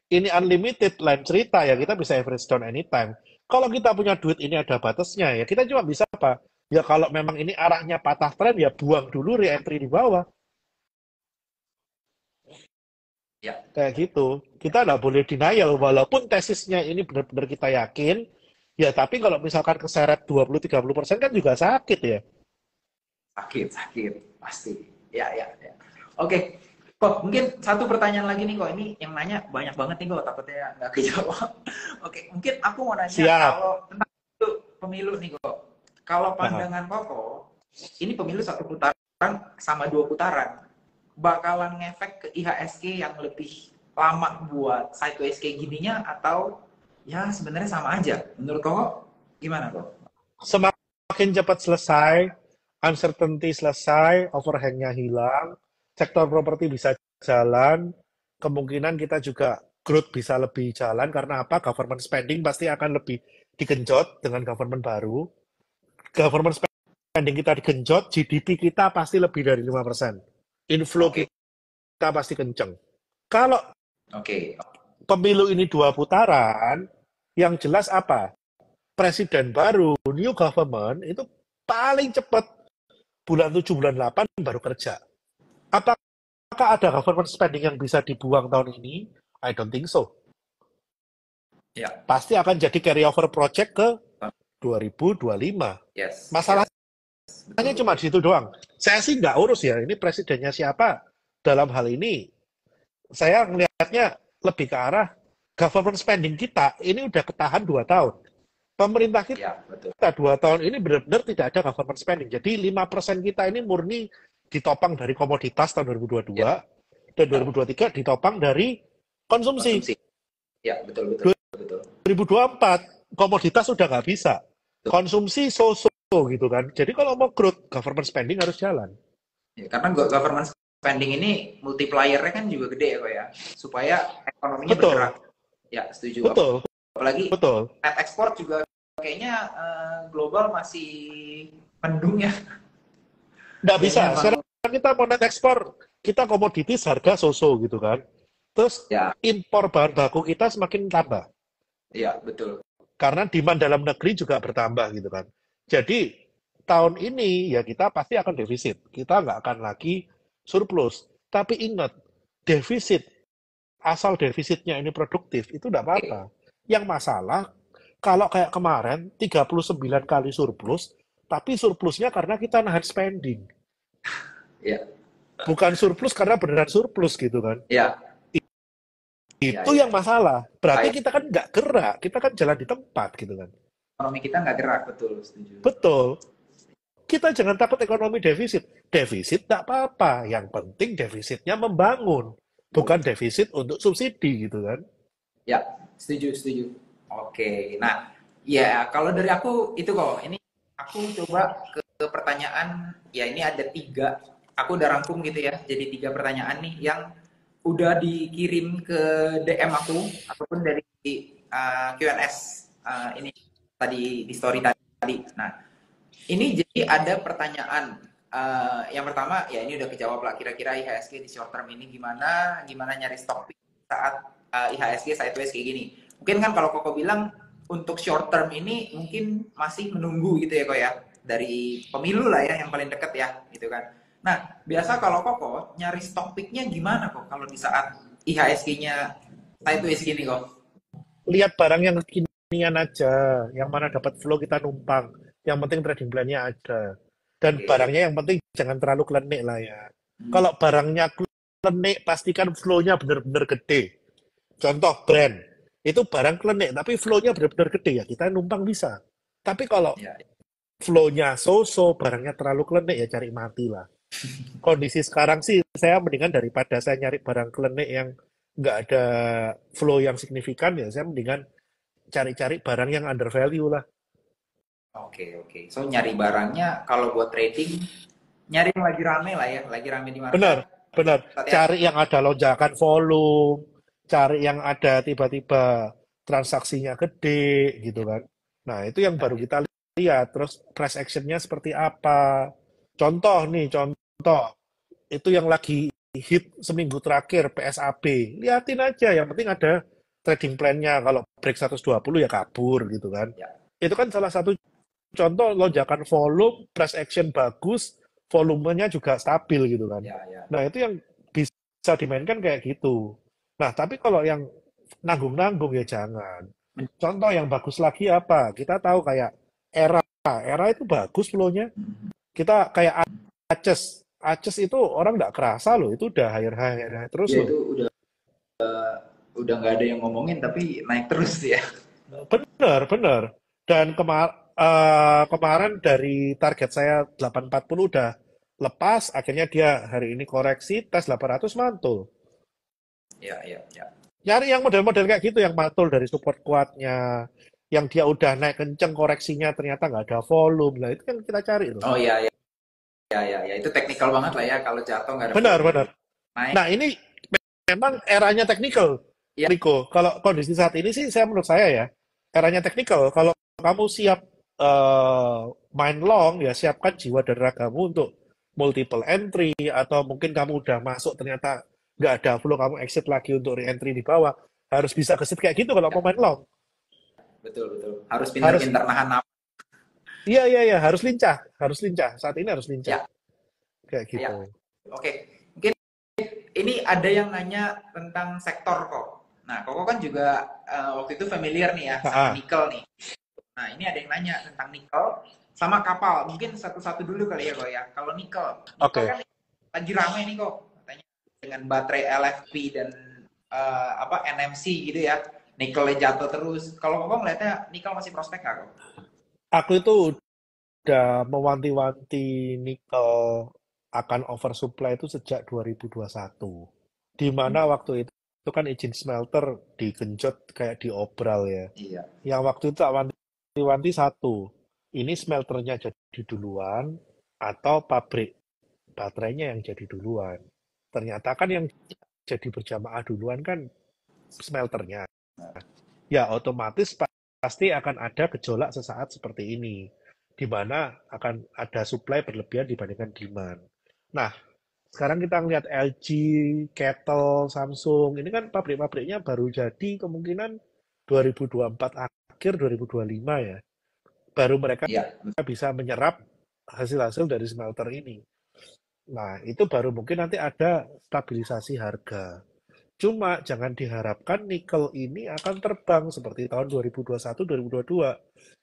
ini unlimited, lain cerita ya, kita bisa average down anytime. Kalau kita punya duit ini ada batasnya ya, kita cuma bisa apa? Ya kalau memang ini arahnya patah tren ya buang dulu re-entry di bawah. Ya, Kayak gitu. Kita nggak boleh denial, walaupun tesisnya ini benar-benar kita yakin, ya tapi kalau misalkan keseret 20-30% kan juga sakit ya. sakit, sakit. Pasti. Ya, ya, ya. Oke. Kok mungkin satu pertanyaan lagi nih kok. Ini yang nanya banyak banget nih kok. Takutnya nggak kejawab. Oke. Mungkin aku mau nanya Siap. kalau tentang pemilu nih kok. Kalau Aha. pandangan Koko, ini pemilu 1 putaran sama 2 putaran, bakalan ngefek ke IHSG yang lebih lama buat sideways kayak gininya, atau ya sebenarnya sama aja? Menurut kok gimana kok? Semakin cepat selesai, uncertainty selesai, overhang-nya hilang, sektor properti bisa jalan, kemungkinan kita juga growth bisa lebih jalan karena apa? Government spending pasti akan lebih digenjot dengan government baru. Government spending kita digenjot, GDP kita pasti lebih dari 5%. Inflow Oke, kita pasti kenceng. Kalau oke. pemilu ini 2 putaran, yang jelas apa? Presiden baru, new government, itu paling cepat bulan 7, bulan 8 baru kerja. Apakah ada government spending yang bisa dibuang tahun ini? I don't think so. Ya, Pasti akan jadi carryover project ke 2025. yes, Masalahnya yes, betul, cuma betul. di situ doang. Saya sih nggak urus ya, ini presidennya siapa dalam hal ini. Saya melihatnya lebih ke arah government spending kita ini udah ketahan 2 tahun. Pemerintah Ya, betul. kita 2 tahun ini benar-benar tidak ada government spending. Jadi 5% kita ini murni ditopang dari komoditas tahun 2022 Ya, dan 2023 ditopang dari konsumsi. konsumsi. Ya, betul, betul, betul. 2024 komoditas sudah nggak bisa. Konsumsi so-so gitu kan. Jadi kalau mau growth, government spending harus jalan. Ya, karena government spending ini multiplier-nya kan juga gede ya kok ya, supaya ekonominya bergerak. Betul, Ya, setuju. betul, Apalagi betul. net ekspor juga kayaknya global masih mendung ya. Nggak bisa. Kayaknya emang Sekarang kita mau net ekspor, kita komoditis harga so-so gitu kan. Terus ya, impor bahan baku kita semakin tambah. ya betul. Karena demand dalam negeri juga bertambah gitu kan. Jadi tahun ini ya kita pasti akan defisit. Kita nggak akan lagi surplus. Tapi ingat, defisit, asal defisitnya ini produktif, itu nggak Oke. apa-apa. Yang masalah, kalau kayak kemarin, 39 kali surplus, tapi surplusnya karena kita nahan spending. Ya, Bukan surplus karena beneran surplus gitu kan. ya, ya, Itu ya. yang masalah. Berarti Kayak kita kan nggak gerak, kita kan jalan di tempat gitu kan. ekonomi kita nggak gerak, betul, setuju. Betul. Kita jangan takut ekonomi defisit. Defisit tak apa-apa. Yang penting defisitnya membangun. Bukan defisit untuk subsidi gitu kan. Ya, setuju, setuju. Oke, nah, ya kalau dari aku itu kok, ini aku coba ke pertanyaan, ya ini ada 3, aku udah rangkum gitu ya, jadi 3 pertanyaan nih yang udah dikirim ke DM aku, ataupun dari Q&S ini tadi di story tadi. Nah, ini jadi ada pertanyaan, yang pertama ya ini udah kejawab lah, kira-kira IHSG di short term ini gimana, gimana nyari stock pick saat IHSG sideways kayak gini. Mungkin kan kalau Koko bilang untuk short term ini mungkin masih menunggu gitu ya kok ya, dari pemilu lah ya yang paling deket ya gitu kan. Nah, biasa kalau Koko nyari stock picknya gimana kok kalau di saat IHSG-nya sideways gini kok? Lihat barang yang kekinian aja. Yang mana dapat flow kita numpang. Yang penting trading plan-nya ada. Dan Oke. barangnya yang penting jangan terlalu klenik lah ya. Hmm. Kalau barangnya klenik, pastikan flow-nya benar-benar gede. Contoh brand. Itu barang klenik, tapi flow-nya benar-benar gede ya. Kita numpang bisa. Tapi kalau Ya, flow-nya so-so, barangnya terlalu klenik ya cari mati lah. Kondisi sekarang sih saya mendingan daripada saya nyari barang klenik yang nggak ada flow yang signifikan ya saya mendingan cari-cari barang yang under value lah. oke, oke. So nyari barangnya kalau buat trading, nyari yang lagi rame lah ya, lagi rame di market. Benar, benar. Saatnya, Cari yang ada lonjakan volume, cari yang ada tiba-tiba transaksinya gede gitu kan. Nah, itu yang baru kita lihat. Terus price action-nya seperti apa. Contoh nih, contoh. Itu yang lagi hit seminggu terakhir PSAB. Liatin aja, yang penting ada trading plan-nya. Kalau break 120 ya kabur gitu kan. ya, Itu kan salah satu contoh lonjakan volume, price action bagus, volumenya juga stabil gitu kan. ya, ya. Nah, itu yang bisa dimainkan kayak gitu. Nah, tapi kalau yang nanggung-nanggung ya jangan. Contoh yang bagus lagi apa? Kita tahu kayak era itu bagus flow-nya. Kita kayak Aces. Aces itu orang nggak kerasa loh, itu udah hire-hire terus Ya loh. itu udah nggak ada yang ngomongin tapi naik terus ya. Bener, bener. Dan kemarin dari target saya 840 udah lepas, akhirnya dia hari ini koreksi, tes 800 mantul. Ya, ya, ya. Nyari yang model-model kayak gitu, yang mantul dari support kuatnya, yang dia udah naik kenceng koreksinya ternyata nggak ada volume. Nah, itu kan kita cari tuh. Oh iya, ya, ya, ya, ya. Itu teknikal banget lah ya kalau jatuh nggak ada Benar, volume. benar. Naik, Nah, ini memang eranya teknikal, ya, Rico. Kalau kondisi saat ini sih, menurut saya ya, eranya teknikal. Kalau kamu siap main long, ya siapkan jiwa dan ragamu untuk multiple entry, atau mungkin kamu udah masuk ternyata nggak ada flow, kamu exit lagi untuk re-entry di bawah. Harus bisa kesit kayak gitu kalau mau main long. betul, betul. Harus Harus, pinter-pinter nahan napas. iya, iya, iya, harus lincah. Harus lincah. Saat ini harus lincah. Ya, Kayak ya. gitu. Oke. Mungkin ini ada yang nanya tentang sektor kok. Nah, Koko kan juga waktu itu familiar nih ya Ah, sama ah. nikel nih. Nah, ini ada yang nanya tentang nikel sama kapal. Mungkin satu-satu dulu kali ya, kok ya. Kalau nikel, nikel Oke. kan lagi ramai nih kok, katanya dengan baterai LFP dan NMC gitu ya. Nikelnya jatuh terus. Kalau Koko ngeliatnya nikel masih prospek nggak kok? Aku itu udah mewanti-wanti nikel akan oversupply itu sejak 2021. Di mana waktu itu kan izin smelter digenjot kayak diobral ya. Iya. Yang waktu itu tak wanti-wanti satu, ini smelternya jadi duluan atau pabrik baterainya yang jadi duluan. Ternyata kan yang jadi berjamaah duluan kan smelternya. Ya otomatis pasti akan ada gejolak sesaat seperti ini, di mana akan ada supply berlebihan dibandingkan demand. Nah, sekarang kita lihat LG, Kettle, Samsung, ini kan pabrik-pabriknya baru jadi kemungkinan 2024 akhir 2025 ya. Baru mereka Iya. bisa menyerap hasil-hasil dari smelter ini. Nah, itu baru mungkin nanti ada stabilisasi harga. Cuma jangan diharapkan nikel ini akan terbang seperti tahun 2021-2022.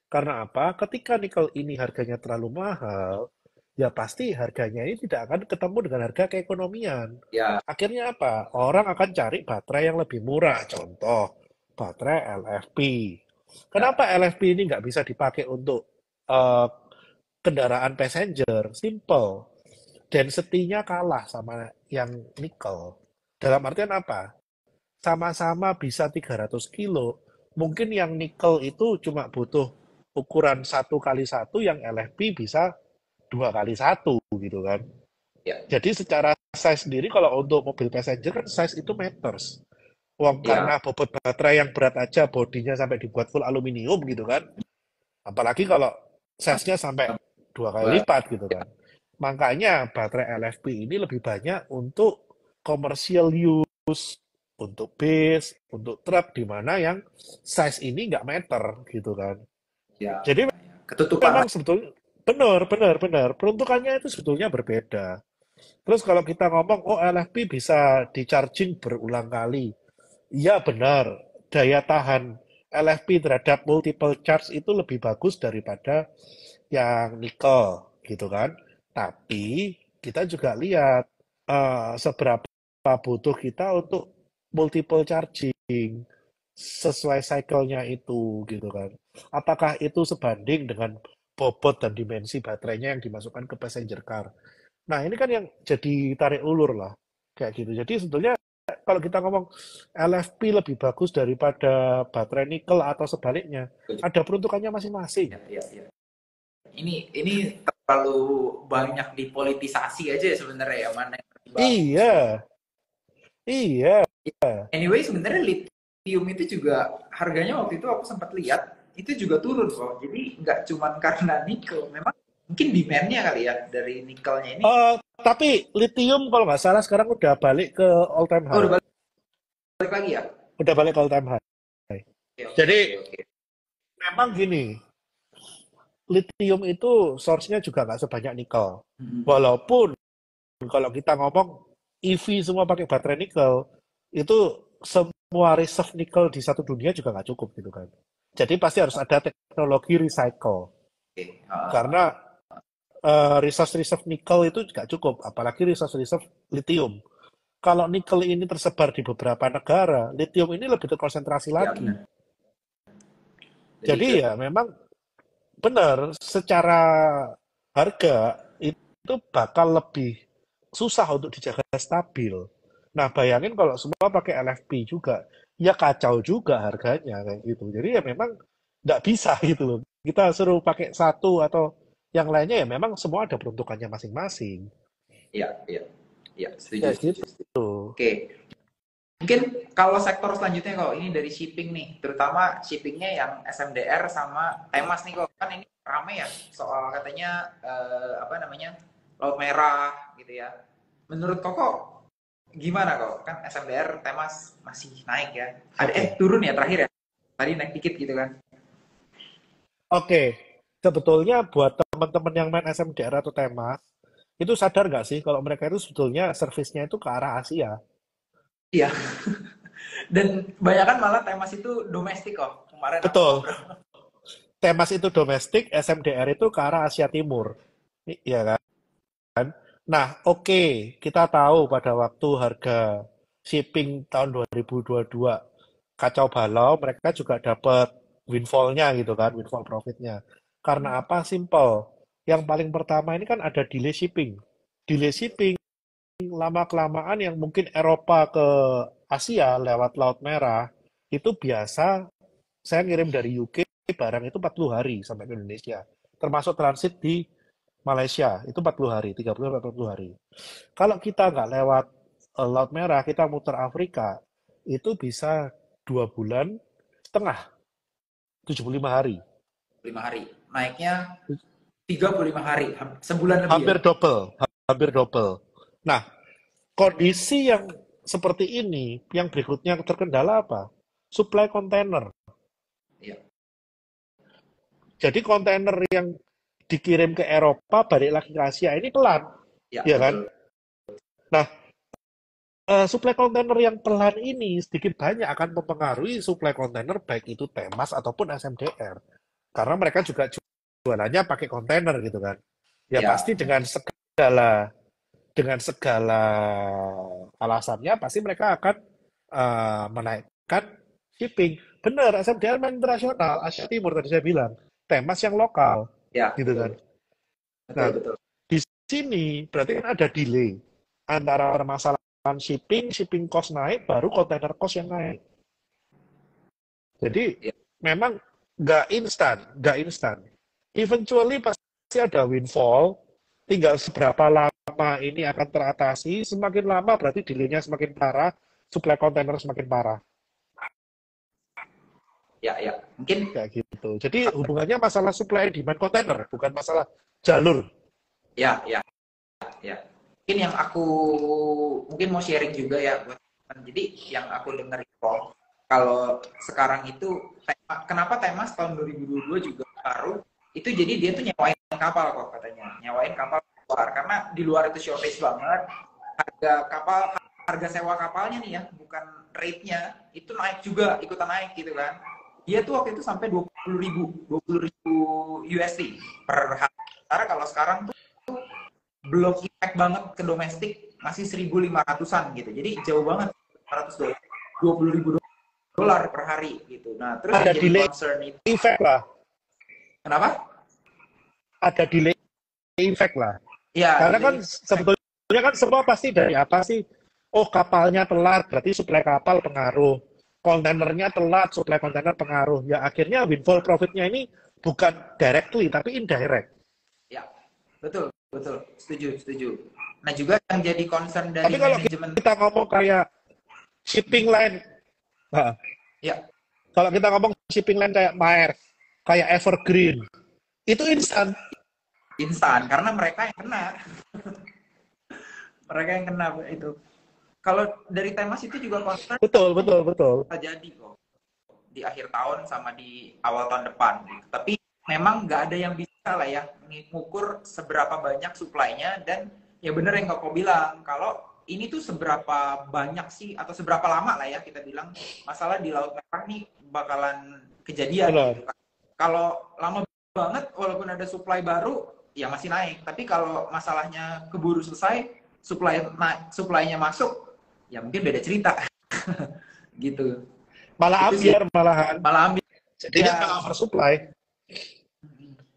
Karena apa? Ketika nikel ini harganya terlalu mahal, ya pasti harganya ini tidak akan ketemu dengan harga keekonomian. Ya. Akhirnya apa? Orang akan cari baterai yang lebih murah. Contoh, baterai LFP. Ya. Kenapa LFP ini nggak bisa dipakai untuk eh, kendaraan passenger? Simple. Density-nya kalah sama yang nikel. Dalam artian apa? Sama-sama bisa 300 kilo, mungkin yang nikel itu cuma butuh ukuran 1 kali 1, yang LFP bisa 2 kali 1 gitu kan. Ya. Jadi secara size sendiri kalau untuk mobil passenger kan size itu matters. Wong Ya. karena bobot baterai yang berat aja bodinya sampai dibuat full aluminium gitu kan. Apalagi kalau size-nya sampai 2 kali lipat gitu kan. Makanya baterai LFP ini lebih banyak untuk commercial use, untuk base, untuk truk, di mana yang size ini nggak meter gitu kan. Ya. Jadi Ya. Ya. Ketutupan lah. memang sebetulnya benar, benar, benar. Peruntukannya itu sebetulnya berbeda. Terus kalau kita ngomong, oh LFP bisa di-charging berulang kali. Iya benar, daya tahan LFP terhadap multiple charge itu lebih bagus daripada yang nikel gitu kan. Tapi kita juga lihat seberapa butuh kita untuk multiple charging sesuai cycle-nya itu gitu kan. Apakah itu sebanding dengan bobot dan dimensi baterainya yang dimasukkan ke passenger car. Nah, ini kan yang jadi tarik ulur lah. Kayak gitu. Jadi sebetulnya kalau kita ngomong LFP lebih bagus daripada baterai nikel atau sebaliknya, ada peruntukannya masing-masing. Ya, ya, ya. Ini terlalu banyak dipolitisasi aja ya sebenarnya ya, mana yang lebih bagus gitu. Iya, iya. Anyway, sebenarnya lithium itu juga harganya waktu itu aku sempat lihat itu juga turun kok. Jadi nggak cuma karena nikel, memang mungkin demand-nya kali ya dari nikelnya ini. Tapi lithium kalau nggak salah sekarang udah balik ke all time Oh, udah high. balik lagi ya? Udah balik ke all time high. Oke, oke, Jadi oke, oke. memang gini, lithium itu source-nya juga nggak sebanyak nikel. Mhm. Walaupun kalau kita ngomong EV semua pakai baterai nikel, itu semua reserve nikel di satu dunia juga nggak cukup gitu kan. Jadi pasti harus ada teknologi recycle. Oke. Karena resource-reserve nikel itu nggak cukup, apalagi resource-reserve lithium. Kalau nikel ini tersebar di beberapa negara, lithium ini lebih terkonsentrasi Ya lagi. benar. Lebih Jadi ke ya memang benar, secara harga itu bakal lebih susah untuk dijaga stabil. Nah, bayangin kalau semua pakai LFP juga, ya kacau juga harganya kayak gitu. Jadi ya memang nggak bisa gitu loh. Kita suruh pakai satu atau yang lainnya ya memang semua ada peruntukannya masing-masing. Iya, iya. Iya, setuju, Ya setuju, gitu. setuju. Oke, mungkin kalau sektor selanjutnya kok ini dari shipping nih, terutama shippingnya yang SMDR sama Temas nih kok, kan ini rame ya soal katanya apa namanya Laut Merah gitu ya. Menurut Koko gimana kok? Kan SMDR Temas masih naik ya. Ada Oke. turun ya terakhir ya. Tadi naik dikit gitu kan. Oke. Sebetulnya buat teman-teman yang main SMDR atau Temas, itu sadar nggak sih kalau mereka itu sebetulnya servisnya itu ke arah Asia? Iya. Dan banyak kan malah Temas itu domestik kok. Kemarin aku Betul. ngobrol. Temas itu domestik, SMDR itu ke arah Asia Timur. Iya kan? Nah, oke, kita tahu pada waktu harga shipping tahun 2022 kacau balau, mereka juga dapat windfall-nya gitu kan, windfall profit-nya. Karena apa? Simple. Yang paling pertama ini kan ada delay shipping. Delay shipping lama-kelamaan yang mungkin Eropa ke Asia lewat Laut Merah, itu biasa saya ngirim dari UK barang itu 40 hari sampai ke Indonesia. Termasuk transit di Malaysia, itu 40 hari, 30-40 hari. Kalau kita nggak lewat Laut Merah, kita muter Afrika, itu bisa 2 bulan setengah, 75 hari. 5 hari. Naiknya 35 hari. Sebulan lebih ya. Hampir double, hampir double. Nah, kondisi yang seperti ini, yang berikutnya terkendala apa? Supply kontainer. Iya. Jadi kontainer yang dikirim ke Eropa, balik lagi ke Asia, ini pelan, Ya, ya kan? betul. Nah, suplai kontainer yang pelan ini sedikit banyak akan mempengaruhi suplai kontainer baik itu Temas ataupun SMDR. Karena mereka juga jualannya pakai kontainer gitu kan. Ya pasti Ya, dengan segala alasannya pasti mereka akan menaikkan shipping. Benar, SMDR main internasional, Asia Timur tadi saya bilang. Temas yang lokal, ya, gitu kan. betul. Nah, Betul, betul. di sini berarti kan ada delay antara permasalahan shipping, shipping cost naik, baru container cost yang naik. Jadi Ya, memang nggak instan. Eventually pasti ada windfall, tinggal seberapa lama ini akan teratasi, semakin lama berarti delaynya semakin parah, supply kontainer semakin parah. ya, ya. Mungkin Kayak gitu. Jadi hubungannya masalah supply and demand kontainer, bukan masalah jalur. ya, ya, ya. Mungkin yang aku mungkin mau sharing juga ya buat teman. Jadi yang aku dengar itu kalau sekarang itu kenapa Temas tahun 2022 juga baru itu jadi dia tuh nyewain kapal kok katanya. Nyewain kapal luar karena di luar itu shortage banget. Harga kapal harga sewa kapalnya nih ya, bukan rate-nya itu naik juga, ikutan naik gitu kan. Dia tuh waktu itu sampai 20.000 USD per hari. Karena kalau sekarang tuh belum impact banget ke domestik, masih 1.500-an gitu. Jadi jauh banget, 100 dolar, 20.000 dolar per hari gitu. Nah, terus yang Ada jadi delay concern itu effect lah. kenapa? Ada delay effect lah. Ya, Karena kan delay effect. sebetulnya kan semua pasti dari apa sih? Oh, kapalnya telat, berarti suplai kapal pengaruh. Kontainernya telat, suplai kontainer pengaruh. Ya akhirnya windfall profitnya ini bukan directly, tapi indirect. Ya, betul, betul. Setuju, setuju. Nah, juga yang jadi concern Tapi dari kalau manajemen, kita ngomong kayak shipping line, nah, ya, kalau kita ngomong shipping line kayak Maersk, kayak Evergreen, itu instan. instan karena mereka yang kena. Mereka yang kena itu. Kalau dari Temas itu juga concern Betul, betul, betul. terjadi kok di akhir tahun sama di awal tahun depan gitu. Tapi memang nggak ada yang bisa lah ya mengukur seberapa banyak suplainya dan ya bener yang kau bilang kalau ini tuh seberapa banyak sih atau seberapa lama lah ya kita bilang masalah di Laut Merah nih bakalan kejadian Benar. gitu kan. Kalau lama banget walaupun ada supply baru ya masih naik. Tapi kalau masalahnya keburu selesai, supply-nya masuk, ya mungkin beda cerita. Gitu. Malah Itu sih ambiar malahan. malah ambil Jadinya ya nggak oversupply.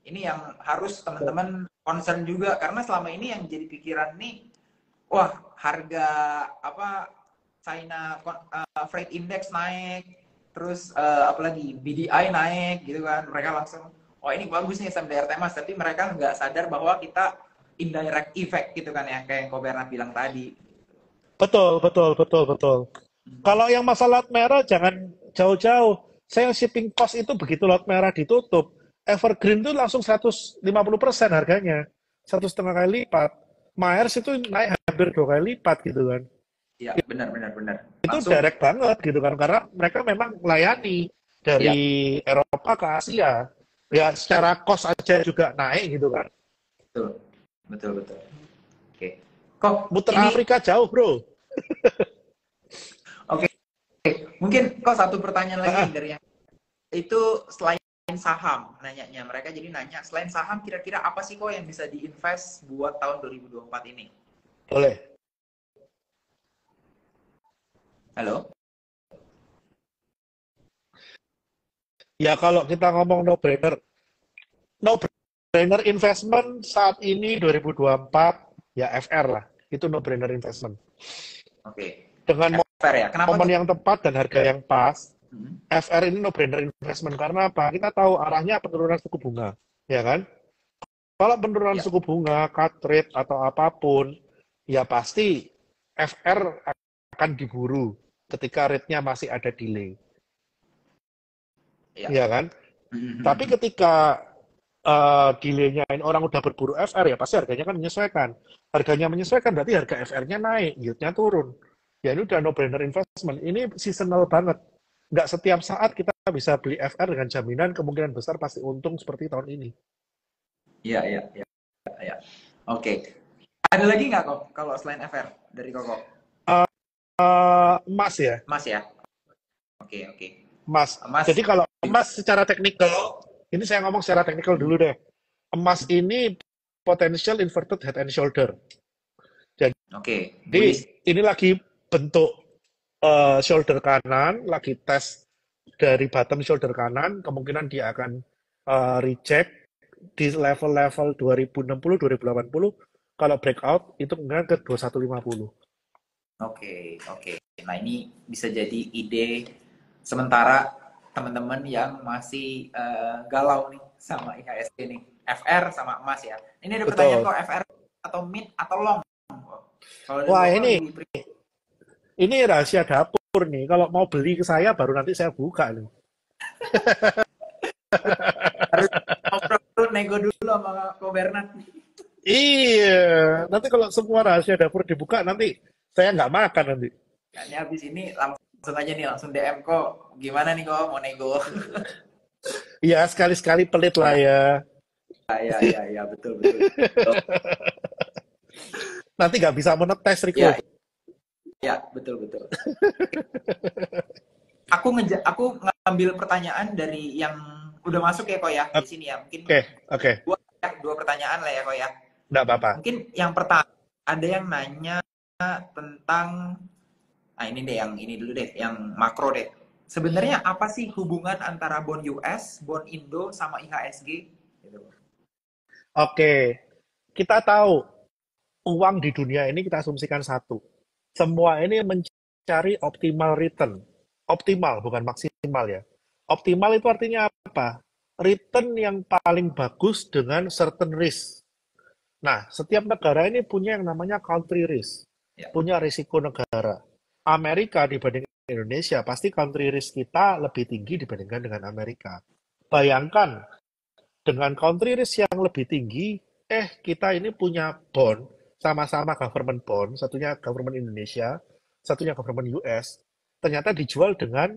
Ini yang harus teman-teman concern juga karena selama ini yang jadi pikiran nih, wah harga apa China Freight Index naik, terus apalagi BDI naik gitu kan, mereka langsung, oh ini bagus nih SMDR Temas, tapi mereka nggak sadar bahwa kita indirect effect gitu kan ya, kayak yang Ko Bernard bilang tadi. Betul, betul, betul, betul. Kalau yang masalah laut merah jangan jauh-jauh. Saya shipping cost itu begitu laut merah ditutup, Evergreen itu langsung 150% harganya. 1,5 kali lipat. Myers itu naik hampir 2 kali lipat gitu kan. Iya, benar benar benar. Itu Langsung, direct banget gitu kan. Karena mereka memang melayani iya, dari Eropa ke Asia. Ya secara cost aja juga naik gitu kan. betul, betul betul. Oke, kok Muter ini, Afrika jauh bro. oke, mungkin kok satu pertanyaan lagi nih dari yang itu selain saham nanyanya mereka jadi nanya selain saham kira-kira apa sih kok yang bisa diinvest buat tahun 2024 ini? Boleh. Halo? Ya kalau kita ngomong no-brainer investment saat ini 2024 ya FR lah. Itu no-brainer investment. Oke. Dengan Fair ya. Kenapa momen tuh? yang tepat dan harga yang pas, Hmm. FR ini no-brainer investment karena apa? Kita tahu arahnya penurunan suku bunga, ya kan? Kalau penurunan Ya, suku bunga, cut rate atau apapun, ya pasti FR akan diburu ketika rate-nya masih ada delay, ya. ya kan? Tapi Hmm. ketika delay-nya ini orang udah berburu FR ya pasti harganya kan menyesuaikan. Harganya menyesuaikan berarti harga FR-nya naik, yield-nya turun. Ya ini udah no-brainer investment. Ini seasonal banget. Nggak setiap saat kita bisa beli FR dengan jaminan kemungkinan besar pasti untung seperti tahun ini. Ya, ya, ya, ya. Oke. Ada lagi nggak kok kalau selain FR dari Koko? Emas ya, Mas ya? Oke, oke. emas. Mas, Jadi kalau emas secara teknikal, ini saya ngomong secara teknikal dulu deh. Emas ini potential inverted head and shoulder. Jadi oke. Bullish. ini lagi bentuk shoulder kanan, lagi tes dari bottom shoulder kanan, kemungkinan dia akan reject di level-level 2060, 2080. Kalau breakout itu kemungkinan ke 2150. Oke, oke. Nah, ini bisa jadi ide sementara teman-teman yang masih galau nih sama IHSG nih. FR sama emas ya. Ini ada pertanyaan Betul. kok, FR atau mid atau long? Kalau dari Wah, Koko ini lebih rahasia dapur nih. Kalau mau beli ke saya baru nanti saya buka nih. harus ngobrol dulu, nego dulu sama Ko Bernard. Iya, nanti kalau semua rahasia dapur dibuka nanti saya nggak makan nanti. Nah, ini habis ini langsung aja nih, langsung DM kok. Gimana nih kok mau nego? Iya, sekali-sekali pelit lah Ya, ya. ya, ya, ya, betul, betul. Betul. Nanti nggak bisa menetes, Riko. Ya, ya, betul, betul. Aku ngambil pertanyaan dari yang udah masuk ya kok ya di sini ya. Mungkin Oke, oke. dua pertanyaan lah ya kok ya. Nggak apa-apa. Mungkin yang pertama ada yang nanya tentang, nah ini deh yang ini dulu deh, yang makro deh. Sebenarnya apa sih hubungan antara bond US, bond Indo sama IHSG? Gitu. Oke, kita tahu uang di dunia ini kita asumsikan satu. Semua ini mencari optimal return. Optimal, bukan maksimal ya. Optimal itu artinya apa? Return yang paling bagus dengan certain risk. Nah, setiap negara ini punya yang namanya country risk, Ya, punya risiko negara. Amerika dibanding Indonesia, pasti country risk kita lebih tinggi dibandingkan dengan Amerika. Bayangkan, dengan country risk yang lebih tinggi, kita ini punya bond, sama-sama government bond, satunya government Indonesia, satunya government US, ternyata dijual dengan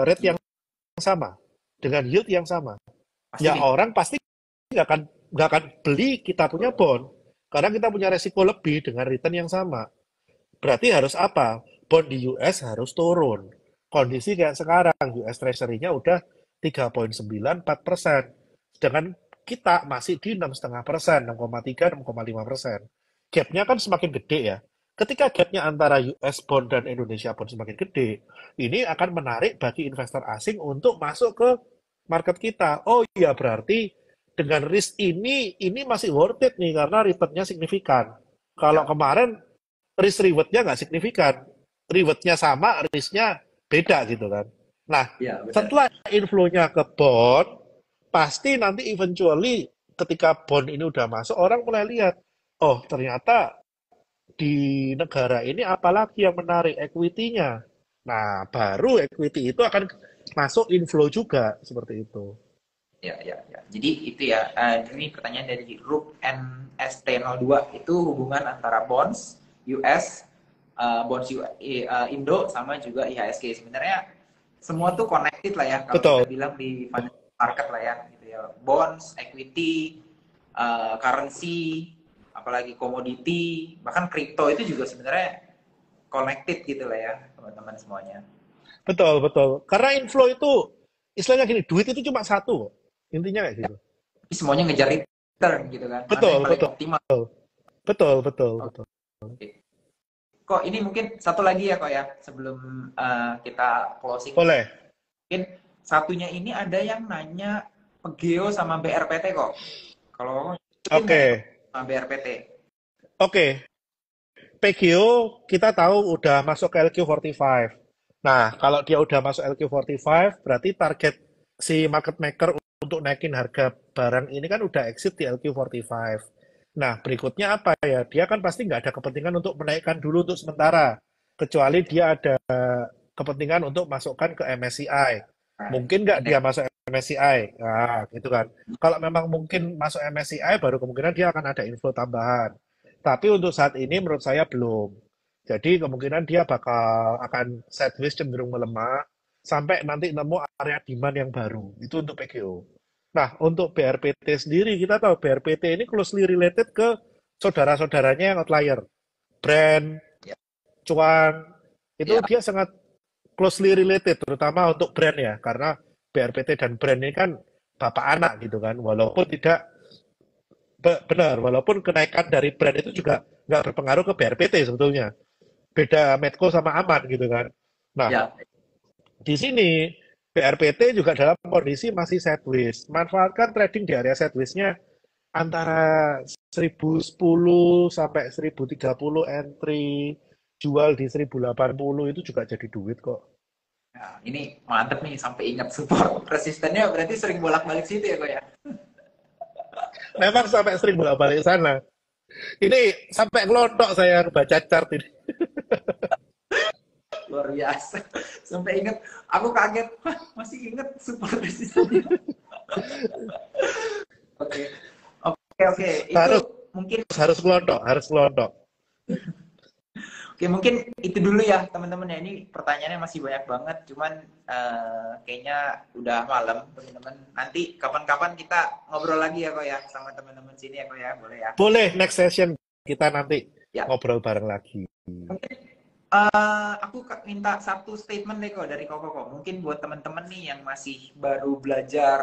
rate yang sama, dengan yield yang sama. pasti Ya nih. orang pasti nggak akan beli kita punya bond karena kita punya resiko lebih dengan return yang sama. Berarti harus apa? Bond di US harus turun. Kondisi kayak sekarang US Treasury-nya udah 3,94%, sedangkan kita masih di 6,5%, 6,3, 6,5%. Gap-nya kan semakin gede ya. Ketika gap-nya antara US bond dan Indonesia bond semakin gede, ini akan menarik bagi investor asing untuk masuk ke market kita. Oh iya, berarti dengan risk ini masih worth it nih karena returnnya signifikan. Kalau Ya, kemarin risk rewardnya nggak signifikan, rewardnya sama, risknya beda gitu kan. Nah, ya benar. setelah inflow-nya ke bond, pasti nanti eventually ketika bond ini udah masuk, orang mulai lihat, oh ternyata di negara ini apalagi yang menarik equity-nya. Nah, baru equity itu akan masuk inflow juga seperti itu. Ya, ya, ya. Jadi itu ya, ini pertanyaan dari Rup NST02, itu hubungan antara bonds US, bonds Indo sama juga IHSG. Sebenarnya semua tuh connected lah ya kalau kita Betul, bilang di financial market lah ya, gitu ya. Bonds, equity, currency, apalagi komoditi, bahkan crypto itu juga sebenarnya connected gitu lah ya, teman-teman semuanya. betul, betul. Karena inflow itu istilahnya gini, duit itu cuma satu, intinya kayak gitu. Tapi semuanya ngejar return gitu kan, mana yang Betul, paling betul, optimal. betul, betul, betul. Oke. Kok ini mungkin satu lagi ya kok ya sebelum kita closing nih. Boleh. Mungkin satunya ini ada yang nanya Pegeo sama BRPT kok. Kalau ikutin nggak nih kok Oke, sama BRPT? oke. PGO kita tahu udah masuk ke LQ45. Nah, kalau dia udah masuk LQ45, berarti target si market maker untuk naikin harga barang ini kan udah exit di LQ45. Nah, berikutnya apa ya? Dia kan pasti nggak ada kepentingan untuk menaikkan dulu untuk sementara. Kecuali dia ada kepentingan untuk masukkan ke MSCI. Nah, Mungkin nggak dia indeks. masuk MSCI? Nah, gitu kan. Kalau memang mungkin masuk MSCI, baru kemungkinan dia akan ada inflow tambahan. Tapi untuk saat ini menurut saya belum. Jadi kemungkinan dia bakal akan sideways cenderung melemah sampai nanti nemu area demand yang baru. Itu untuk PGO. Nah, untuk BRPT sendiri kita tahu BRPT ini closely related ke saudara-saudaranya yang outlier. Brand, Ya, cuan, itu ya, dia sangat closely related terutama untuk brand ya karena BRPT dan brand ini kan bapak anak gitu kan. Walaupun tidak benar, walaupun kenaikan dari brand itu juga nggak berpengaruh ke BRPT sebetulnya. Beda Medco sama Aman gitu kan. Nah, ya. di sini BRPT juga dalam kondisi masih sideways. Manfaatkan trading di area sideways-nya antara 1010 sampai 1030 entry, jual di 1080 itu juga jadi duit kok. Nah, ini mantep nih sampai ingat support resistennya berarti sering bolak-balik situ ya kok ya. Memang sampai sering bolak-balik sana. Ini sampai ngelontok saya baca chart ini. Luar biasa. Sampai ingat, aku kaget, "Hah, masih ingat support resistennya." Oke. Oke, oke. Itu Harus mungkin harus ngelontok, harus ngelontok. Oke, mungkin itu dulu ya teman-teman ya. Ini pertanyaannya masih banyak banget, cuman kayaknya udah malam teman-teman. Nanti kapan-kapan kita ngobrol lagi ya kok ya sama teman-teman sini ya kok ya, boleh ya. Boleh next session kita nanti Ya, ngobrol bareng lagi. mungkin aku minta satu statement deh kok dari Koko kok. Mungkin buat teman-teman nih yang masih baru belajar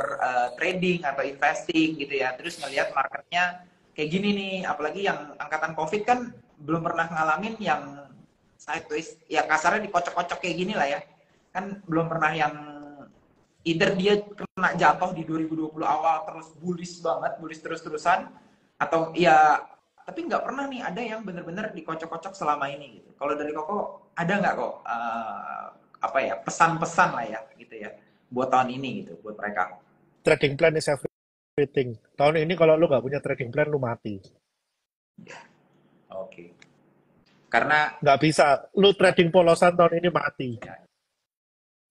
trading atau investing gitu ya, terus ngelihat marketnya kayak gini nih, apalagi yang angkatan COVID kan belum pernah ngalamin yang sideways, ya kasarnya dikocok-kocok kayak gini lah ya. Kan belum pernah yang either dia kena jatuh di 2020 awal terus bullish banget, bullish terus-terusan, atau ya tapi nggak pernah nih ada yang bener-bener dikocok-kocok selama ini gitu. Kalau dari Koko ada nggak kok apa ya pesan-pesan lah ya gitu ya buat tahun ini gitu buat mereka. Trading plan is everything. Tahun ini kalau lu nggak punya trading plan, lu mati. Oke. Karena Nggak bisa. Lu trading polosan tahun ini mati. ya,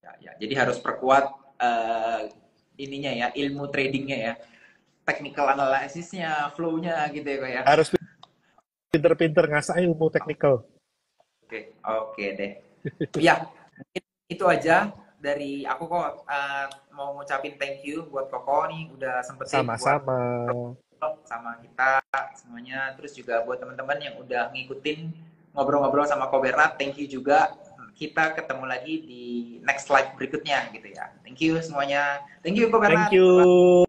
ya, ya. Jadi harus perkuat ininya ya ilmu tradingnya ya, technical analysisnya, flow-nya gitu ya kok ya. Harus pinter-pinter ngasah ilmu teknikal. Oke, oke deh. Ya, mungkin itu aja dari aku kok. Mau ngucapin thank you buat Koko nih udah sempetin buat Sama-sama. sama kita semuanya. Terus juga buat teman-teman yang udah ngikutin ngobrol-ngobrol sama Ko Bernard, thank you juga. Kita ketemu lagi di next live berikutnya gitu ya. Thank you semuanya. Thank you Ko Thank Bernard. you.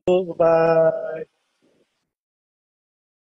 Bye-bye. Bye.